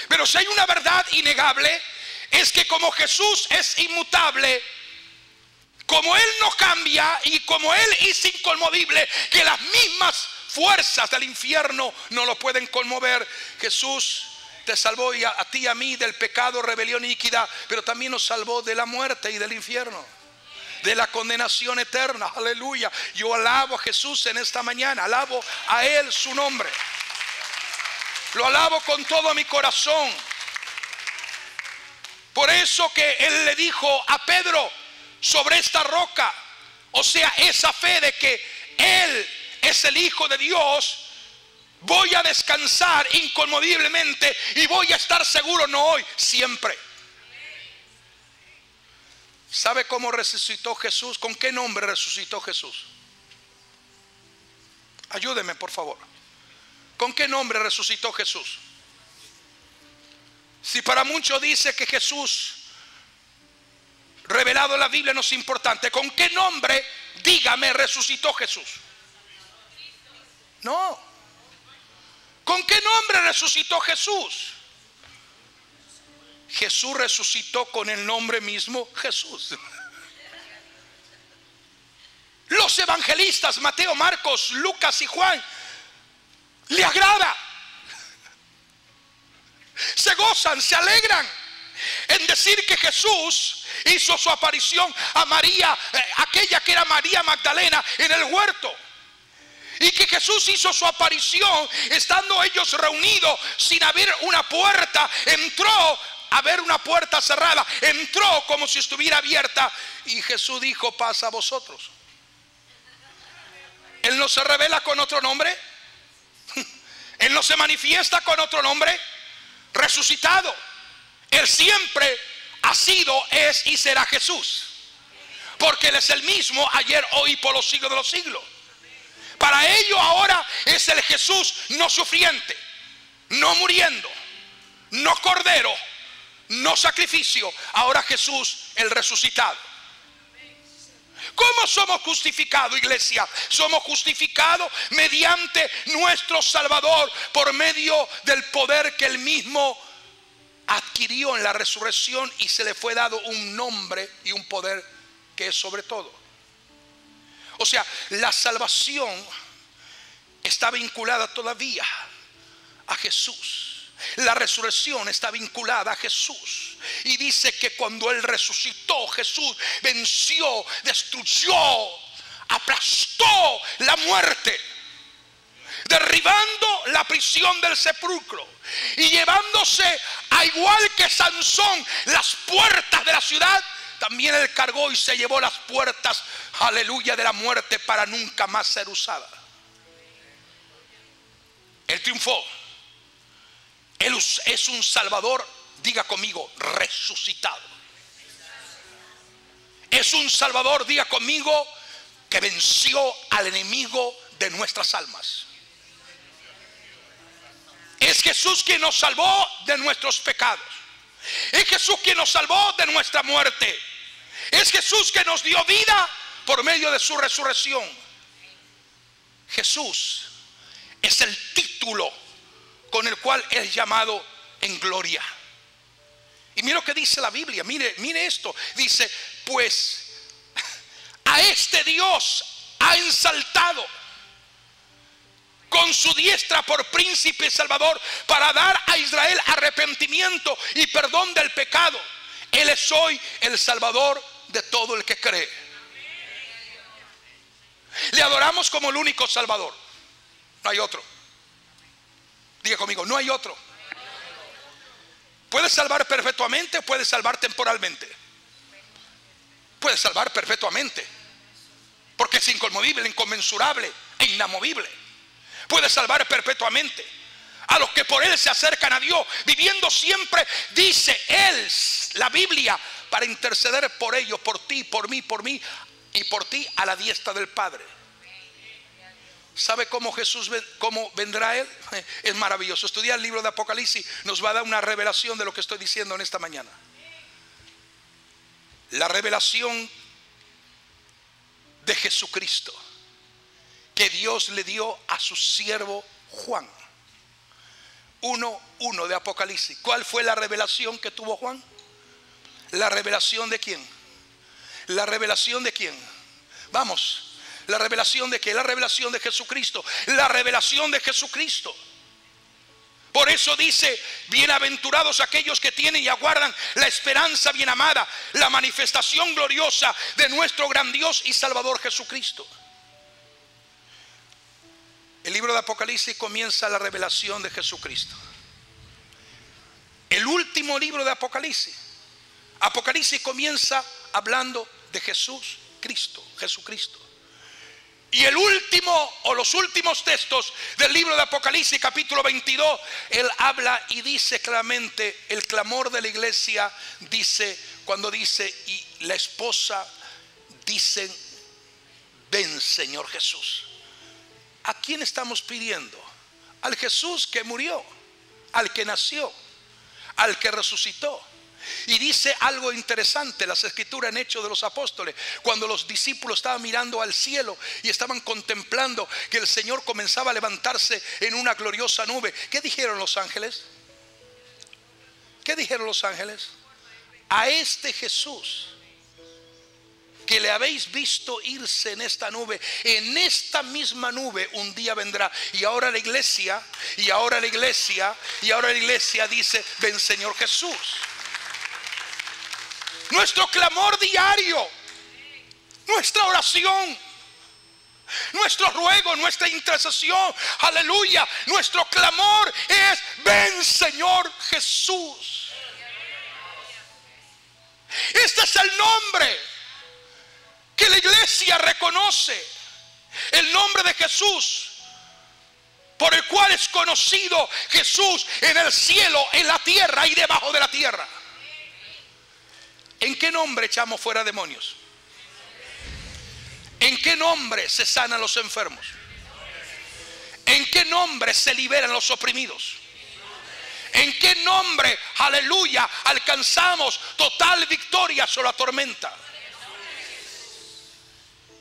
Pero si hay una verdad innegable, es que como Jesús es inmutable, como Él no cambia y como Él es inconmovible, que las mismas fuerzas del infierno no lo pueden conmover. Jesús te salvó y a ti y a mí del pecado, rebelión e iniquidad, pero también nos salvó de la muerte y del infierno, de la condenación eterna. Aleluya. Yo alabo a Jesús en esta mañana, alabo a Él su nombre, lo alabo con todo mi corazón. Por eso que Él le dijo a Pedro: sobre esta roca, o sea, esa fe de que Él es el Hijo de Dios, voy a descansar inconmoviblemente y voy a estar seguro, no hoy, siempre. ¿Sabe cómo resucitó Jesús? ¿Con qué nombre resucitó Jesús? Ayúdeme, por favor. ¿Con qué nombre resucitó Jesús? Si para muchos dice que Jesús revelado en la Biblia no es importante, ¿con qué nombre, dígame, resucitó Jesús? No. ¿Con qué nombre resucitó Jesús? Jesús resucitó con el nombre mismo Jesús. Los evangelistas Mateo, Marcos, Lucas y Juan le agrada, se gozan, se alegran en decir que Jesús hizo su aparición a María, aquella que era María Magdalena, en el huerto. Y que Jesús hizo su aparición estando ellos reunidos sin haber una puerta. Entró a ver una puerta cerrada, entró como si estuviera abierta, y Jesús dijo: paz a vosotros. Él no se revela con otro nombre, Él no se manifiesta con otro nombre. Resucitado, Él siempre ha sido, es y será Jesús, porque Él es el mismo ayer, hoy y por los siglos de los siglos. Para ello ahora es el Jesús no sufriente, no muriendo, no cordero, no sacrificio. Ahora Jesús el resucitado. ¿Cómo somos justificados, iglesia? Somos justificados mediante nuestro Salvador, por medio del poder que Él mismo adquirió en la resurrección, y se le fue dado un nombre y un poder que es sobre todo. O sea, la salvación está vinculada todavía a Jesús. La resurrección está vinculada a Jesús. Y dice que cuando Él resucitó, Jesús venció, destruyó, aplastó la muerte, derribando la prisión del sepulcro y llevándose, a igual que Sansón, las puertas de la ciudad. También Él cargó y se llevó las puertas, aleluya, de la muerte, para nunca más ser usada. Él triunfó. Él es un Salvador, diga conmigo, resucitado. Es un Salvador, diga conmigo, que venció al enemigo de nuestras almas. Es Jesús quien nos salvó de nuestros pecados. Es Jesús quien nos salvó de nuestra muerte. Es Jesús que nos dio vida por medio de su resurrección. Jesús es el título con el cual es llamado en gloria. Y mire lo que dice la Biblia. Mire esto. Dice: pues a este Dios ha ensalzado con su diestra por príncipe y salvador, para dar a Israel arrepentimiento y perdón del pecado. Él es hoy el Salvador de todo el que cree. Le adoramos como el único Salvador. No hay otro. Diga conmigo: no hay otro. Puede salvar perpetuamente, puede salvar temporalmente. Puede salvar perpetuamente, porque es inconmovible, inconmensurable e inamovible. Puede salvar perpetuamente a los que por Él se acercan a Dios, viviendo siempre, dice Él, la Biblia, para interceder por ellos, por ti, por mí y por ti, a la diestra del Padre. ¿Sabe cómo Jesús, cómo vendrá Él? Es maravilloso. Estudiar el libro de Apocalipsis nos va a dar una revelación de lo que estoy diciendo en esta mañana. La revelación de Jesucristo que Dios le dio a su siervo Juan. 1:1 de Apocalipsis. ¿Cuál fue la revelación que tuvo Juan? ¿La revelación de quién? ¿La revelación de quién? Vamos. ¿La revelación de qué? La revelación de Jesucristo. La revelación de Jesucristo. Por eso dice: bienaventurados aquellos que tienen y aguardan la esperanza bien amada, la manifestación gloriosa de nuestro gran Dios y Salvador Jesucristo. El libro de Apocalipsis comienza la revelación de Jesucristo. El último libro de Apocalipsis. Apocalipsis comienza hablando de Jesús Cristo, Jesucristo. Y el último o los últimos textos del libro de Apocalipsis, capítulo 22, él habla y dice claramente el clamor de la iglesia. Dice, cuando dice, y la esposa dicen, ven Señor Jesús. ¿A quién estamos pidiendo? Al Jesús que murió, al que nació, al que resucitó. Y dice algo interesante las escrituras en Hechos de los Apóstoles, cuando los discípulos estaban mirando al cielo y estaban contemplando que el Señor comenzaba a levantarse en una gloriosa nube. ¿Qué dijeron los ángeles? ¿Qué dijeron los ángeles? A este Jesús que le habéis visto irse en esta nube, en esta misma nube un día vendrá. Y ahora la iglesia dice, ven Señor Jesús. Nuestro clamor diario, nuestra oración, nuestro ruego, nuestra intercesión, aleluya, nuestro clamor es, ven Señor Jesús. Este es el nombre que la iglesia reconoce, el nombre de Jesús, por el cual es conocido Jesús en el cielo, en la tierra y debajo de la tierra. ¿En qué nombre echamos fuera demonios? ¿En qué nombre se sanan los enfermos? ¿En qué nombre se liberan los oprimidos? ¿En qué nombre, aleluya, alcanzamos total victoria sobre la tormenta?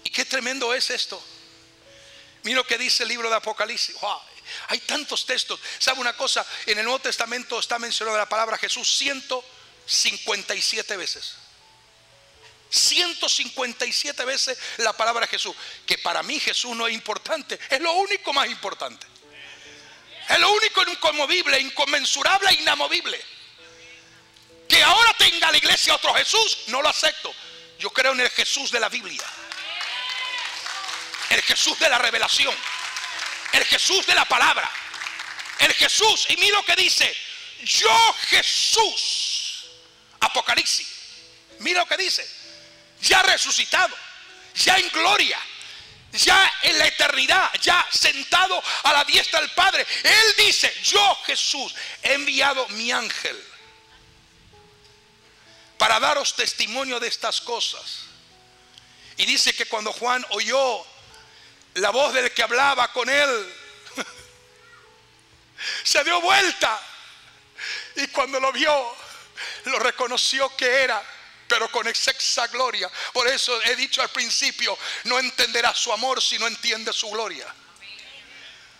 Y qué tremendo es esto. Mira lo que dice el libro de Apocalipsis. Wow, hay tantos textos. ¿Sabe una cosa? En el Nuevo Testamento está mencionada la palabra Jesús 157 veces. 157 veces la palabra Jesús. Que para mí Jesús no es importante, es lo único más importante. Es lo único inconmovible, inconmensurable e inamovible. Que ahora tenga la iglesia otro Jesús, no lo acepto. Yo creo en el Jesús de la Biblia, el Jesús de la revelación, el Jesús de la palabra, el Jesús. Y mira lo que dice, yo Jesús, Apocalipsis, mira lo que dice, ya resucitado, ya en gloria, ya en la eternidad, ya sentado a la diestra del Padre. Él dice, yo Jesús he enviado mi ángel para daros testimonio de estas cosas. Y dice que cuando Juan oyó la voz del que hablaba con él, se dio vuelta, y cuando lo vio, lo reconoció que era, pero con excelsa gloria. Por eso he dicho al principio, no entenderás su amor si no entiendes su gloria.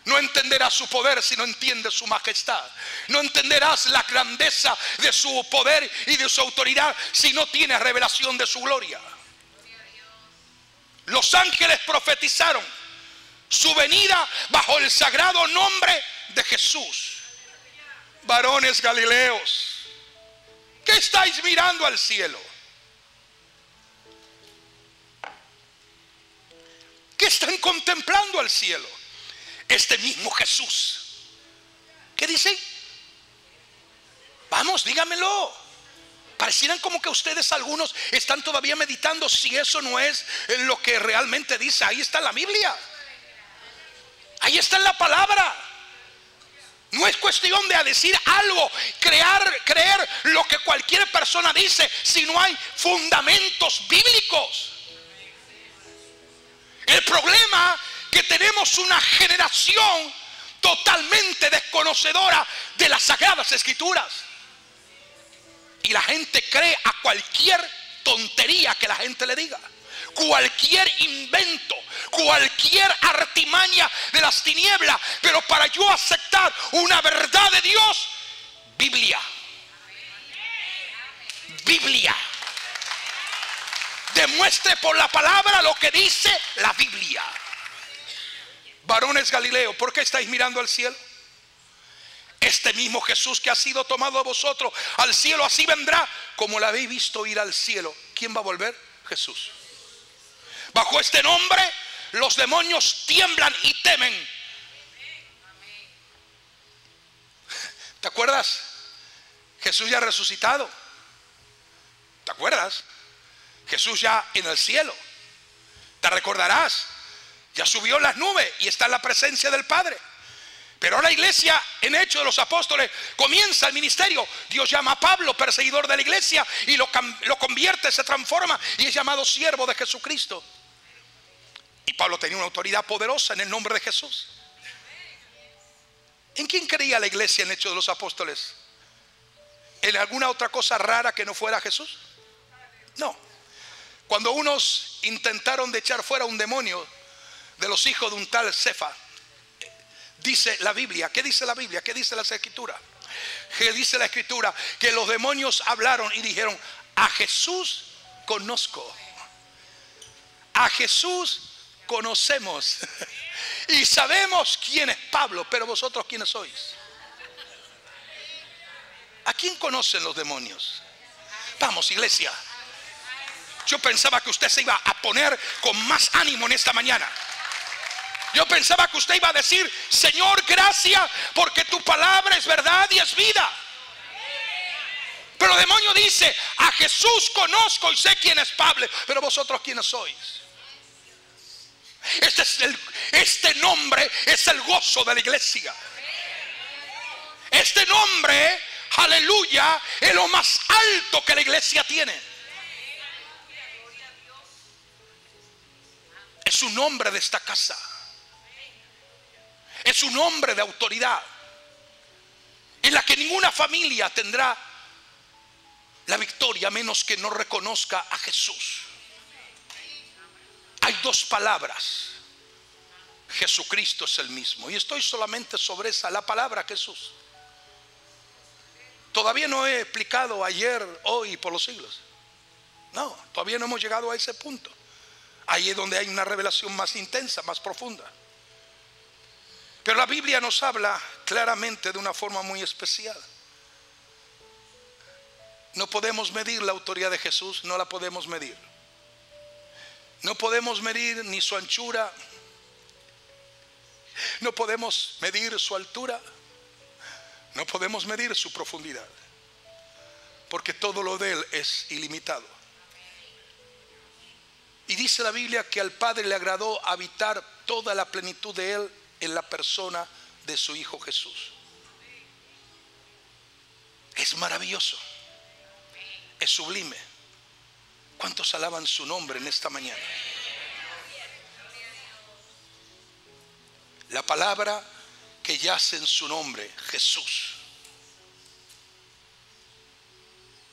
No entenderás su poder si no entiendes su majestad. No entenderás la grandeza de su poder y de su autoridad si no tienes revelación de su gloria. Los ángeles profetizaron su venida bajo el sagrado nombre de Jesús. Varones galileos, ¿qué estáis mirando al cielo? ¿Qué están contemplando al cielo? Este mismo Jesús. ¿Qué dice? Vamos, dígamelo. Parecieran como que ustedes algunos están todavía meditando si eso no es lo que realmente dice. Ahí está la Biblia, ahí está en la palabra. No es cuestión de decir algo, creer lo que cualquier persona dice, si no hay fundamentos bíblicos. El problema que tenemos una generación totalmente desconocedora de las Sagradas Escrituras. Y la gente cree a cualquier tontería que la gente le diga, cualquier invento, cualquier artimaña de las tinieblas. Pero para yo aceptar una verdad de Dios, Biblia. Biblia. Demuestre por la palabra lo que dice la Biblia. Varones Galileo, ¿por qué estáis mirando al cielo? Este mismo Jesús que ha sido tomado de vosotros al cielo, así vendrá como la habéis visto ir al cielo. ¿Quién va a volver? Jesús. Bajo este nombre los demonios tiemblan y temen. ¿Te acuerdas? Jesús ya resucitado. ¿Te acuerdas? Jesús ya en el cielo. Te recordarás Ya subió en las nubes y está en la presencia del Padre. Pero ahora la iglesia, en Hechos de los Apóstoles, comienza el ministerio. Dios llama a Pablo, perseguidor de la iglesia, y lo convierte, se transforma y es llamado siervo de Jesucristo. Y Pablo tenía una autoridad poderosa en el nombre de Jesús. ¿En quién creía la iglesia en Hechos de los Apóstoles? ¿En alguna otra cosa rara que no fuera Jesús? No. Cuando unos intentaron de echar fuera un demonio de los hijos de un tal Cefa, dice la Biblia, ¿qué dice la Biblia? ¿Qué dice la Escritura? ¿Qué dice la Escritura? Que los demonios hablaron y dijeron: a Jesús conozco, a Jesús conocemos y sabemos quién es Pablo, pero vosotros quiénes sois. ¿A quién conocen los demonios? Vamos, iglesia. Yo pensaba que usted se iba a poner con más ánimo en esta mañana. Yo pensaba que usted iba a decir: Señor, gracias porque tu palabra es verdad y es vida. Pero el demonio dice: a Jesús conozco y sé quién es Pablo, pero vosotros quiénes sois. Este nombre es el gozo de la iglesia. Este nombre, aleluya, es lo más alto que la iglesia tiene. Es un nombre de esta casa. Es un nombre de autoridad en la que ninguna familia tendrá la victoria a menos que no reconozca a Jesús. Hay dos palabras: Jesucristo es el mismo. Y estoy solamente sobre esa, la palabra Jesús. Todavía no he explicado ayer, hoy y por los siglos. No, todavía no hemos llegado a ese punto. Ahí es donde hay una revelación más intensa, más profunda. Pero la Biblia nos habla claramente de una forma muy especial. No podemos medir la autoridad de Jesús, no la podemos medir. No podemos medir ni su anchura, no podemos medir su altura, no podemos medir su profundidad, porque todo lo de Él es ilimitado. Y dice la Biblia que al Padre le agradó habitar toda la plenitud de Él en la persona de su Hijo Jesús. Es maravilloso, es sublime. ¿Cuántos alaban su nombre en esta mañana? La palabra que yace en su nombre, Jesús.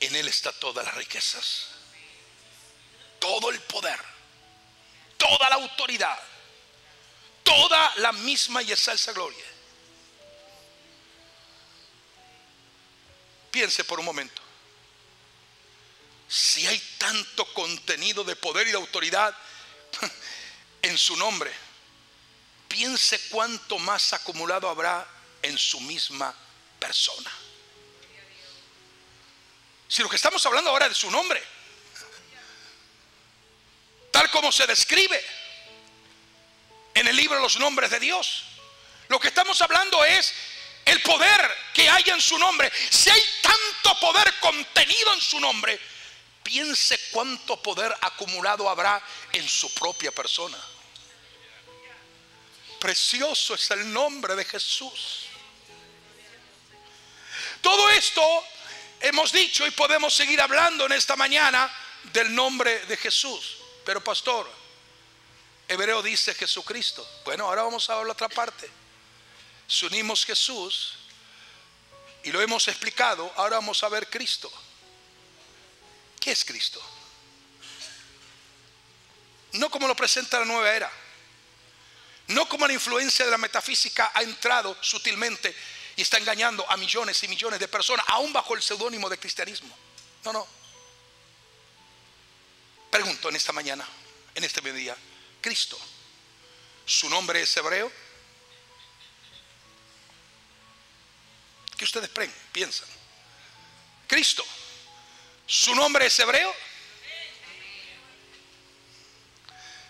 En Él está todas las riquezas, todo el poder, toda la autoridad, toda la misma y excelsa gloria. Piense por un momento. Si hay tanto contenido de poder y de autoridad en su nombre, piense cuánto más acumulado habrá en su misma persona. Si lo que estamos hablando ahora es de su nombre, tal como se describe en el libro de los nombres de Dios, lo que estamos hablando es el poder que hay en su nombre. Si hay tanto poder contenido en su nombre, piense cuánto poder acumulado habrá en su propia persona. Precioso es el nombre de Jesús. Todo esto hemos dicho y podemos seguir hablando en esta mañana del nombre de Jesús. Pero pastor, Hebreo dice Jesucristo. Bueno, ahora vamos a ver la otra parte. Si unimos Jesús y lo hemos explicado, ahora vamos a ver Cristo. ¿Qué es Cristo? No como lo presenta la nueva era, no como la influencia de la metafísica ha entrado sutilmente y está engañando a millones y millones de personas, aún bajo el seudónimo de cristianismo. No, no. Pregunto en esta mañana, en este mediodía, Cristo, ¿su nombre es hebreo? ¿Qué ustedes piensan? Cristo, ¿su nombre es hebreo?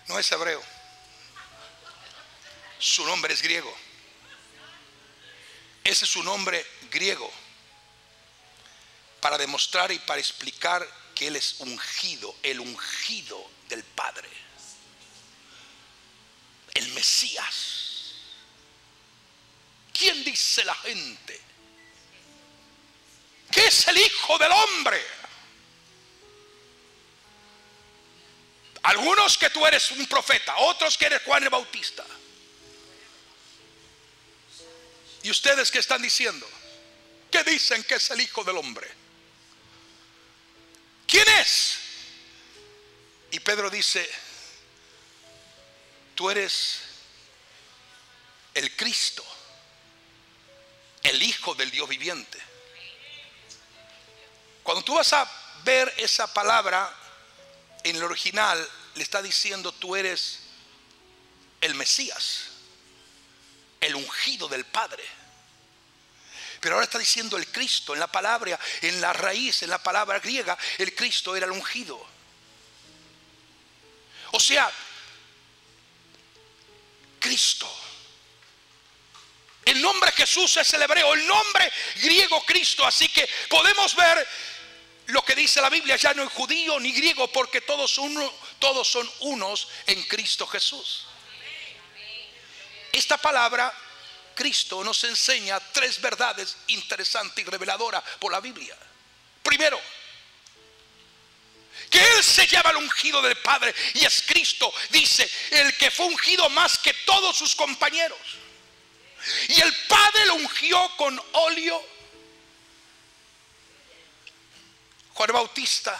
No es hebreo. Su nombre es griego. Ese es su nombre griego para demostrar y para explicar que Él es ungido, el ungido del Padre, el Mesías. ¿Quién dice la gente que es el Hijo del Hombre? Algunos que tú eres un profeta, otros que eres Juan el Bautista. ¿Y ustedes qué están diciendo? ¿Qué dicen que es el Hijo del Hombre? ¿Quién es? Y Pedro dice: tú eres el Cristo, el Hijo del Dios viviente. Cuando tú vas a ver esa palabra en el original, le está diciendo: tú eres el Mesías, el ungido del Padre. Pero ahora está diciendo el Cristo. En la palabra, en la raíz, en la palabra griega, el Cristo era el ungido. O sea, Cristo. El nombre Jesús es el hebreo, el nombre griego Cristo. Así que podemos ver lo que dice la Biblia: ya no hay judío ni griego, porque todos son unos en Cristo Jesús. Esta palabra Cristo nos enseña tres verdades interesantes y reveladoras por la Biblia. Primero, que Él se llama el ungido del Padre y es Cristo, dice, el que fue ungido más que todos sus compañeros. Y el Padre lo ungió con óleo. Juan Bautista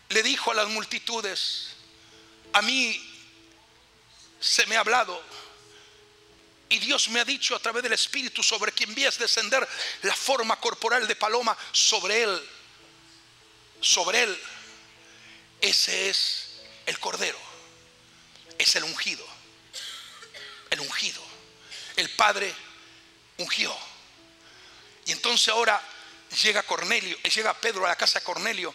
le dijo a las multitudes: a mí se me ha hablado y Dios me ha dicho a través del Espíritu, sobre quien vías descender la forma corporal de paloma, sobre él, ese es el Cordero, es el ungido, el Padre ungió. Y entonces ahora llega Pedro a la casa de Cornelio,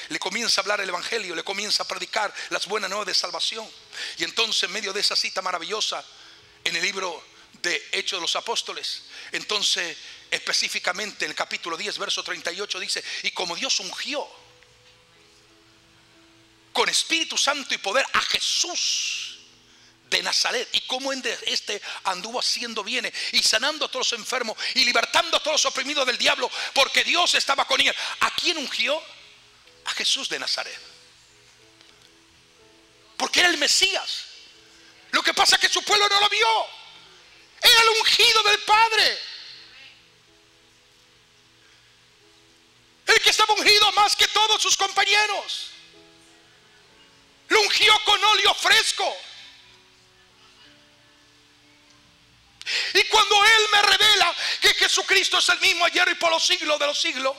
le comienza a hablar el evangelio, le comienza a predicar las buenas nuevas de salvación. Y entonces, en medio de esa cita maravillosa en el libro de Hechos de los Apóstoles, entonces específicamente en el capítulo 10 verso 38 dice: y como Dios ungió con Espíritu Santo y poder a Jesús de Nazaret, y como este anduvo haciendo bienes y sanando a todos los enfermos y libertando a todos los oprimidos del diablo, porque Dios estaba con él. ¿A quién ungió? A Jesús de Nazaret, porque era el Mesías. Lo que pasa es que su pueblo no lo vio. Era el ungido del Padre, el que estaba ungido más que todos sus compañeros. Lo ungió con óleo fresco. Y cuando Él me revela que Jesucristo es el mismo ayer y por los siglos de los siglos,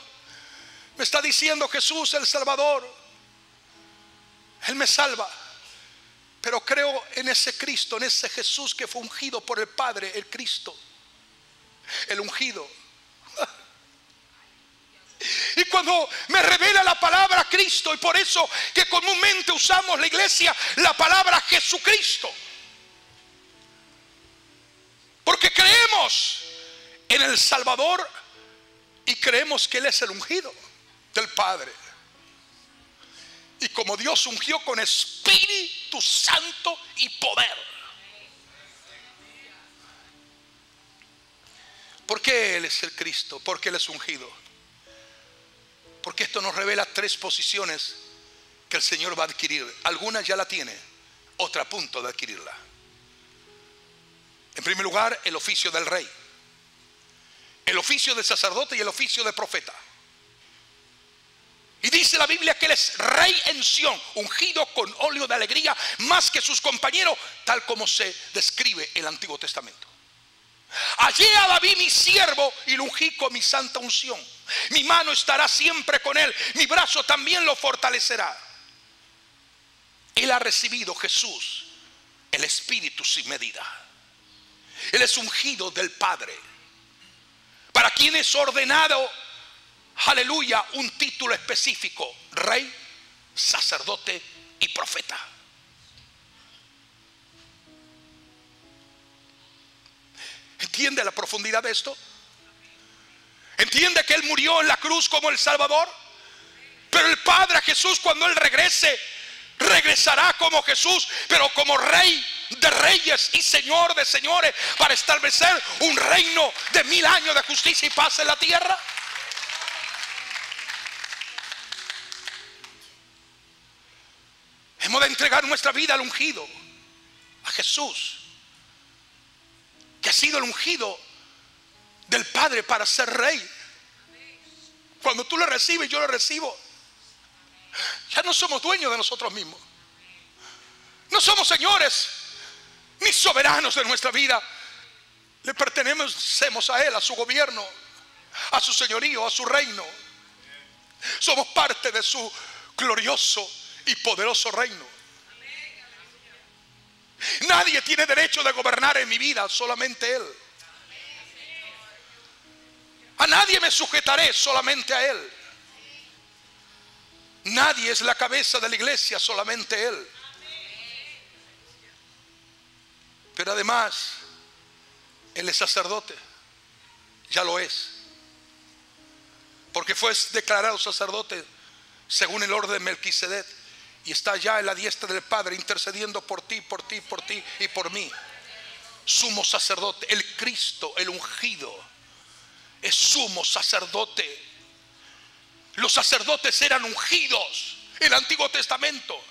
me está diciendo: Jesús el Salvador, Él me salva. Pero creo en ese Cristo, en ese Jesús que fue ungido por el Padre, el Cristo, el ungido. Y cuando me revela la palabra Cristo, y por eso que comúnmente usamos la iglesia la palabra Jesucristo, porque creemos en el Salvador y creemos que Él es el ungido del Padre. Y como Dios ungió con Espíritu Santo y poder. ¿Por qué Él es el Cristo? ¿Por qué Él es ungido? Porque esto nos revela tres posiciones que el Señor va a adquirir. Algunas ya la tiene, otra a punto de adquirirla. En primer lugar, el oficio del rey, el oficio de sacerdote y el oficio de profeta. Y dice la Biblia que Él es rey en Sión, ungido con óleo de alegría más que sus compañeros, tal como se describe en el Antiguo Testamento. Hallé a David mi siervo y lo ungí con mi santa unción. Mi mano estará siempre con él, mi brazo también lo fortalecerá. Él ha recibido, Jesús, el Espíritu sin medida. Él es ungido del Padre, para quien es ordenado, aleluya, un título específico: rey, sacerdote y profeta. ¿Entiende la profundidad de esto? ¿Entiende que Él murió en la cruz como el Salvador? Pero el Padre a Jesús, cuando Él regrese, regresará como Jesús, pero como rey, de reyes y Señor de señores para establecer un reino de 1000 años de justicia y paz en la tierra. Hemos de entregar nuestra vida al ungido, a Jesús, que ha sido el ungido del Padre para ser rey. Cuando tú lo recibes, yo lo recibo, ya no somos dueños de nosotros mismos. No somos señores ni soberanos de nuestra vida. Le pertenecemos a Él, a su gobierno, a su señorío, a su reino. Somos parte de su glorioso y poderoso reino. Nadie tiene derecho de gobernar en mi vida, solamente Él. A nadie me sujetaré, solamente a Él. Nadie es la cabeza de la iglesia, solamente Él. Pero además, Él es sacerdote. Ya lo es. Porque fue declarado sacerdote según el orden de Melquisedec. Y está ya en la diestra del Padre intercediendo por ti, por ti, por ti y por mí. Sumo sacerdote, el Cristo, el ungido, es sumo sacerdote. Los sacerdotes eran ungidos en el Antiguo Testamento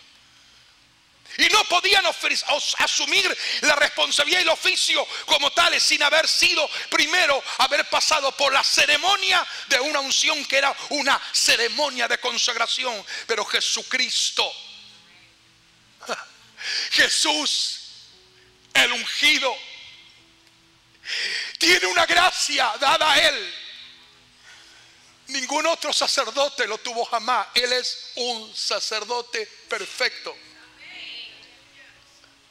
y no podían asumir la responsabilidad y el oficio como tales sin haber sido primero, haber pasado por la ceremonia de una unción que era una ceremonia de consagración. Pero Jesucristo, Jesús el ungido, tiene una gracia dada a Él. Ningún otro sacerdote lo tuvo jamás. Él es un sacerdote perfecto,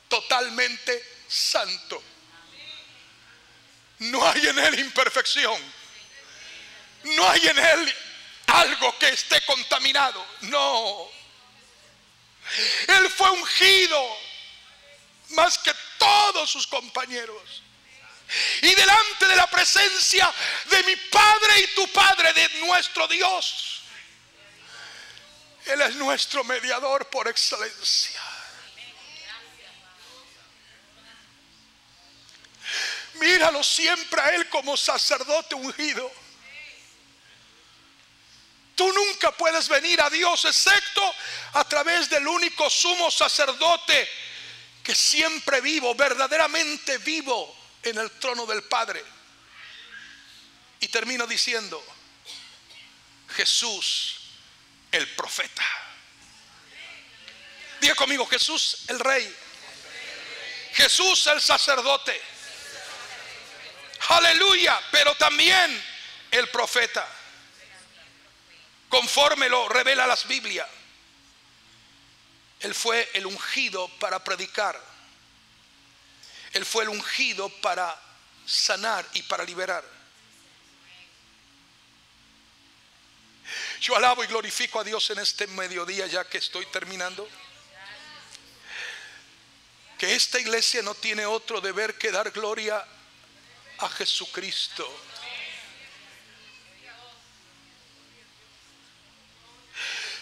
totalmente santo. No hay en Él imperfección. No hay en Él algo que esté contaminado. No. Él fue ungido más que todos sus compañeros. Y delante de la presencia de mi Padre y tu Padre, de nuestro Dios, Él es nuestro mediador por excelencia. Míralo siempre a Él como sacerdote ungido. Tú nunca puedes venir a Dios excepto a través del único sumo sacerdote que siempre vivo, verdaderamente vivo en el trono del Padre. Y termino diciendo: Jesús el profeta. Diga conmigo: Jesús el rey, Jesús el sacerdote, aleluya. Pero también el profeta, conforme lo revela las Biblias. Él fue el ungido para predicar. Él fue el ungido para sanar y para liberar. Yo alabo y glorifico a Dios en este mediodía, ya que estoy terminando, que esta iglesia no tiene otro deber que dar gloria a Jesucristo.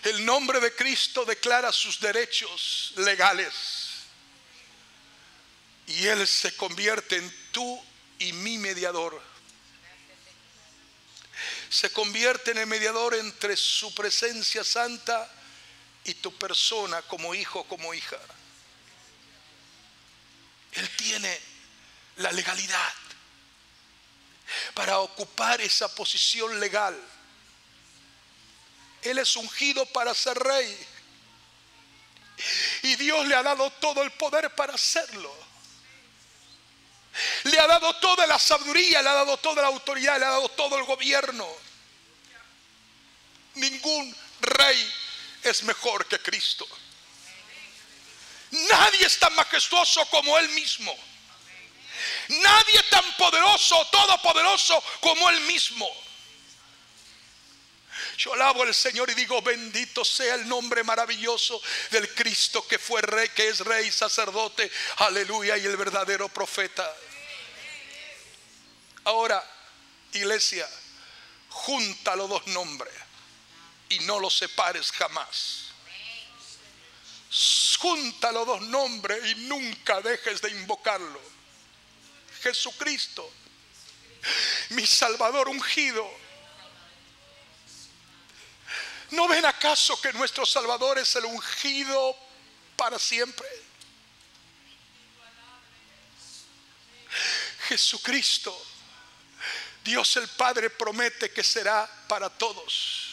El nombre de Cristo declara sus derechos legales. Y Él se convierte en tú y mi mediador. Se convierte en el mediador entre su presencia santa y tu persona como hijo, como hija. Él tiene la legalidad para ocupar esa posición legal. Él es ungido para ser rey. Y Dios le ha dado todo el poder para hacerlo. Le ha dado toda la sabiduría, le ha dado toda la autoridad, le ha dado todo el gobierno. Ningún rey es mejor que Cristo. Nadie es tan majestuoso como Él mismo. Nadie tan poderoso, todopoderoso como Él mismo. Yo alabo al Señor y digo: bendito sea el nombre maravilloso del Cristo que fue rey, que es rey, sacerdote, aleluya, y el verdadero profeta. Ahora, iglesia, junta los dos nombres y no los separes jamás. Junta los dos nombres y nunca dejes de invocarlo. Jesucristo, mi Salvador ungido. ¿No ven acaso que nuestro Salvador es el ungido para siempre? Jesucristo, Dios el Padre promete que será para todos.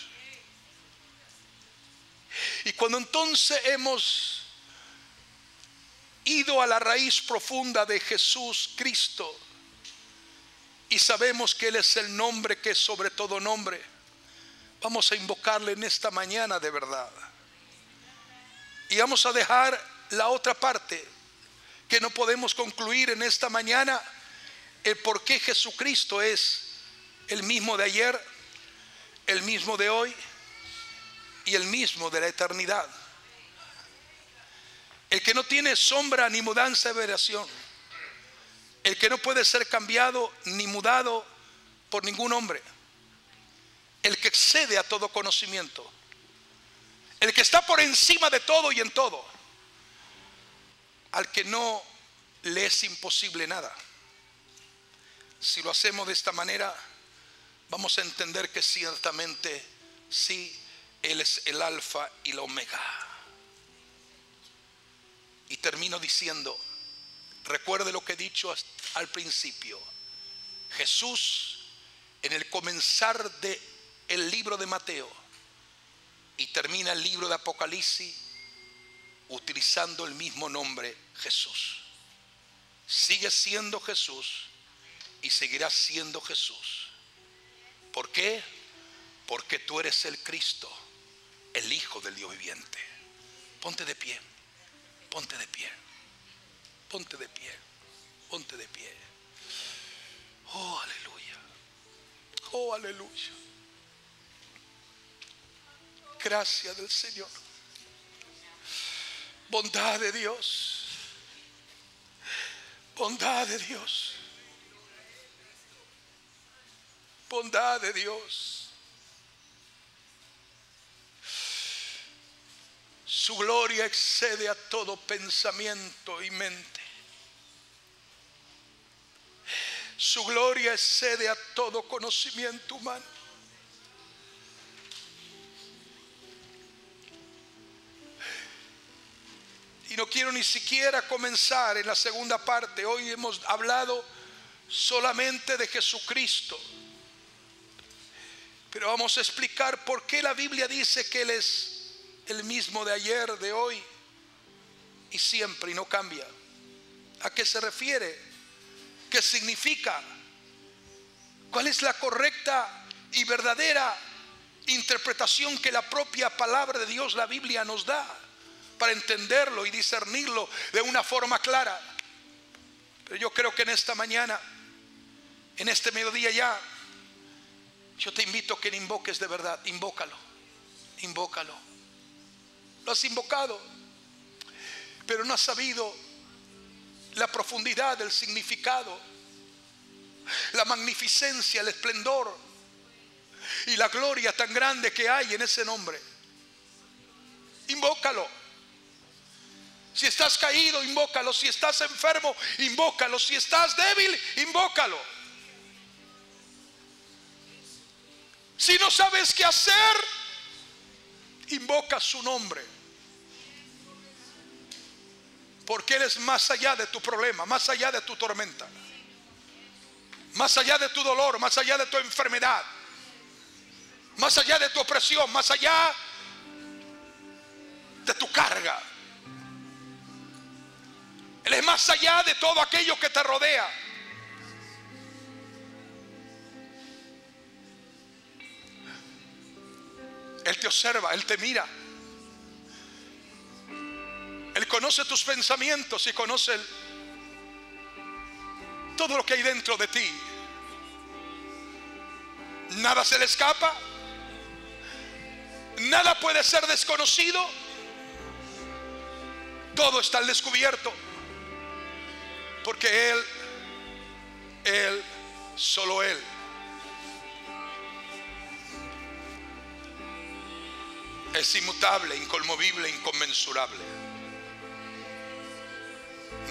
Y cuando entonces hemos ido a la raíz profunda de Jesús Cristo y sabemos que Él es el nombre que es sobre todo nombre, vamos a invocarle en esta mañana de verdad. Y vamos a dejar la otra parte que no podemos concluir en esta mañana, el por qué Jesucristo es el mismo de ayer, el mismo de hoy y el mismo de la eternidad. El que no tiene sombra ni mudanza de variación, el que no puede ser cambiado ni mudado por ningún hombre, el que excede a todo conocimiento, el que está por encima de todo y en todo, al que no le es imposible nada. Si lo hacemos de esta manera, vamos a entender que ciertamente sí, Él es el alfa y la omega. Y termino diciendo, recuerde lo que he dicho al principio. Jesús, en el comenzar del libro de Mateo y termina el libro de Apocalipsis utilizando el mismo nombre, Jesús. Sigue siendo Jesús y seguirá siendo Jesús. ¿Por qué? Porque tú eres el Cristo, el Hijo del Dios viviente. Ponte de pie, ponte de pie, ponte de pie, ponte de pie. Oh, aleluya, oh, aleluya. Gracia del Señor. Bondad de Dios, bondad de Dios, bondad de Dios. Su gloria excede a todo pensamiento y mente. Su gloria excede a todo conocimiento humano. Y no quiero ni siquiera comenzar en la segunda parte. Hoy hemos hablado solamente de Jesucristo. Pero vamos a explicar por qué la Biblia dice que Él es el mismo de ayer, de hoy y siempre, y no cambia. ¿A qué se refiere? ¿Qué significa? ¿Cuál es la correcta y verdadera interpretación que la propia palabra de Dios, la Biblia, nos da para entenderlo y discernirlo de una forma clara? Pero yo creo que en esta mañana, en este mediodía ya, yo te invito a que le invoques de verdad. Invócalo, invócalo. Lo has invocado, pero no has sabido la profundidad del significado, la magnificencia, el esplendor y la gloria tan grande que hay en ese nombre. Invócalo. Si estás caído, invócalo. Si estás enfermo, invócalo. Si estás débil, invócalo. Si no sabes qué hacer, invoca su nombre. Porque Él es más allá de tu problema, más allá de tu tormenta, más allá de tu dolor, más allá de tu enfermedad, más allá de tu opresión, más allá de tu carga. Él es más allá de todo aquello que te rodea. Él te observa, Él te mira. Él conoce tus pensamientos y conoce todo lo que hay dentro de ti. Nada se le escapa. Nada puede ser desconocido. Todo está al descubierto. Porque Él, solo Él es inmutable, inconmovible, inconmensurable.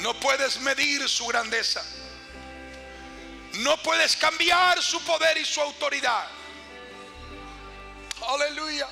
No puedes medir su grandeza. No puedes cambiar su poder y su autoridad. Aleluya.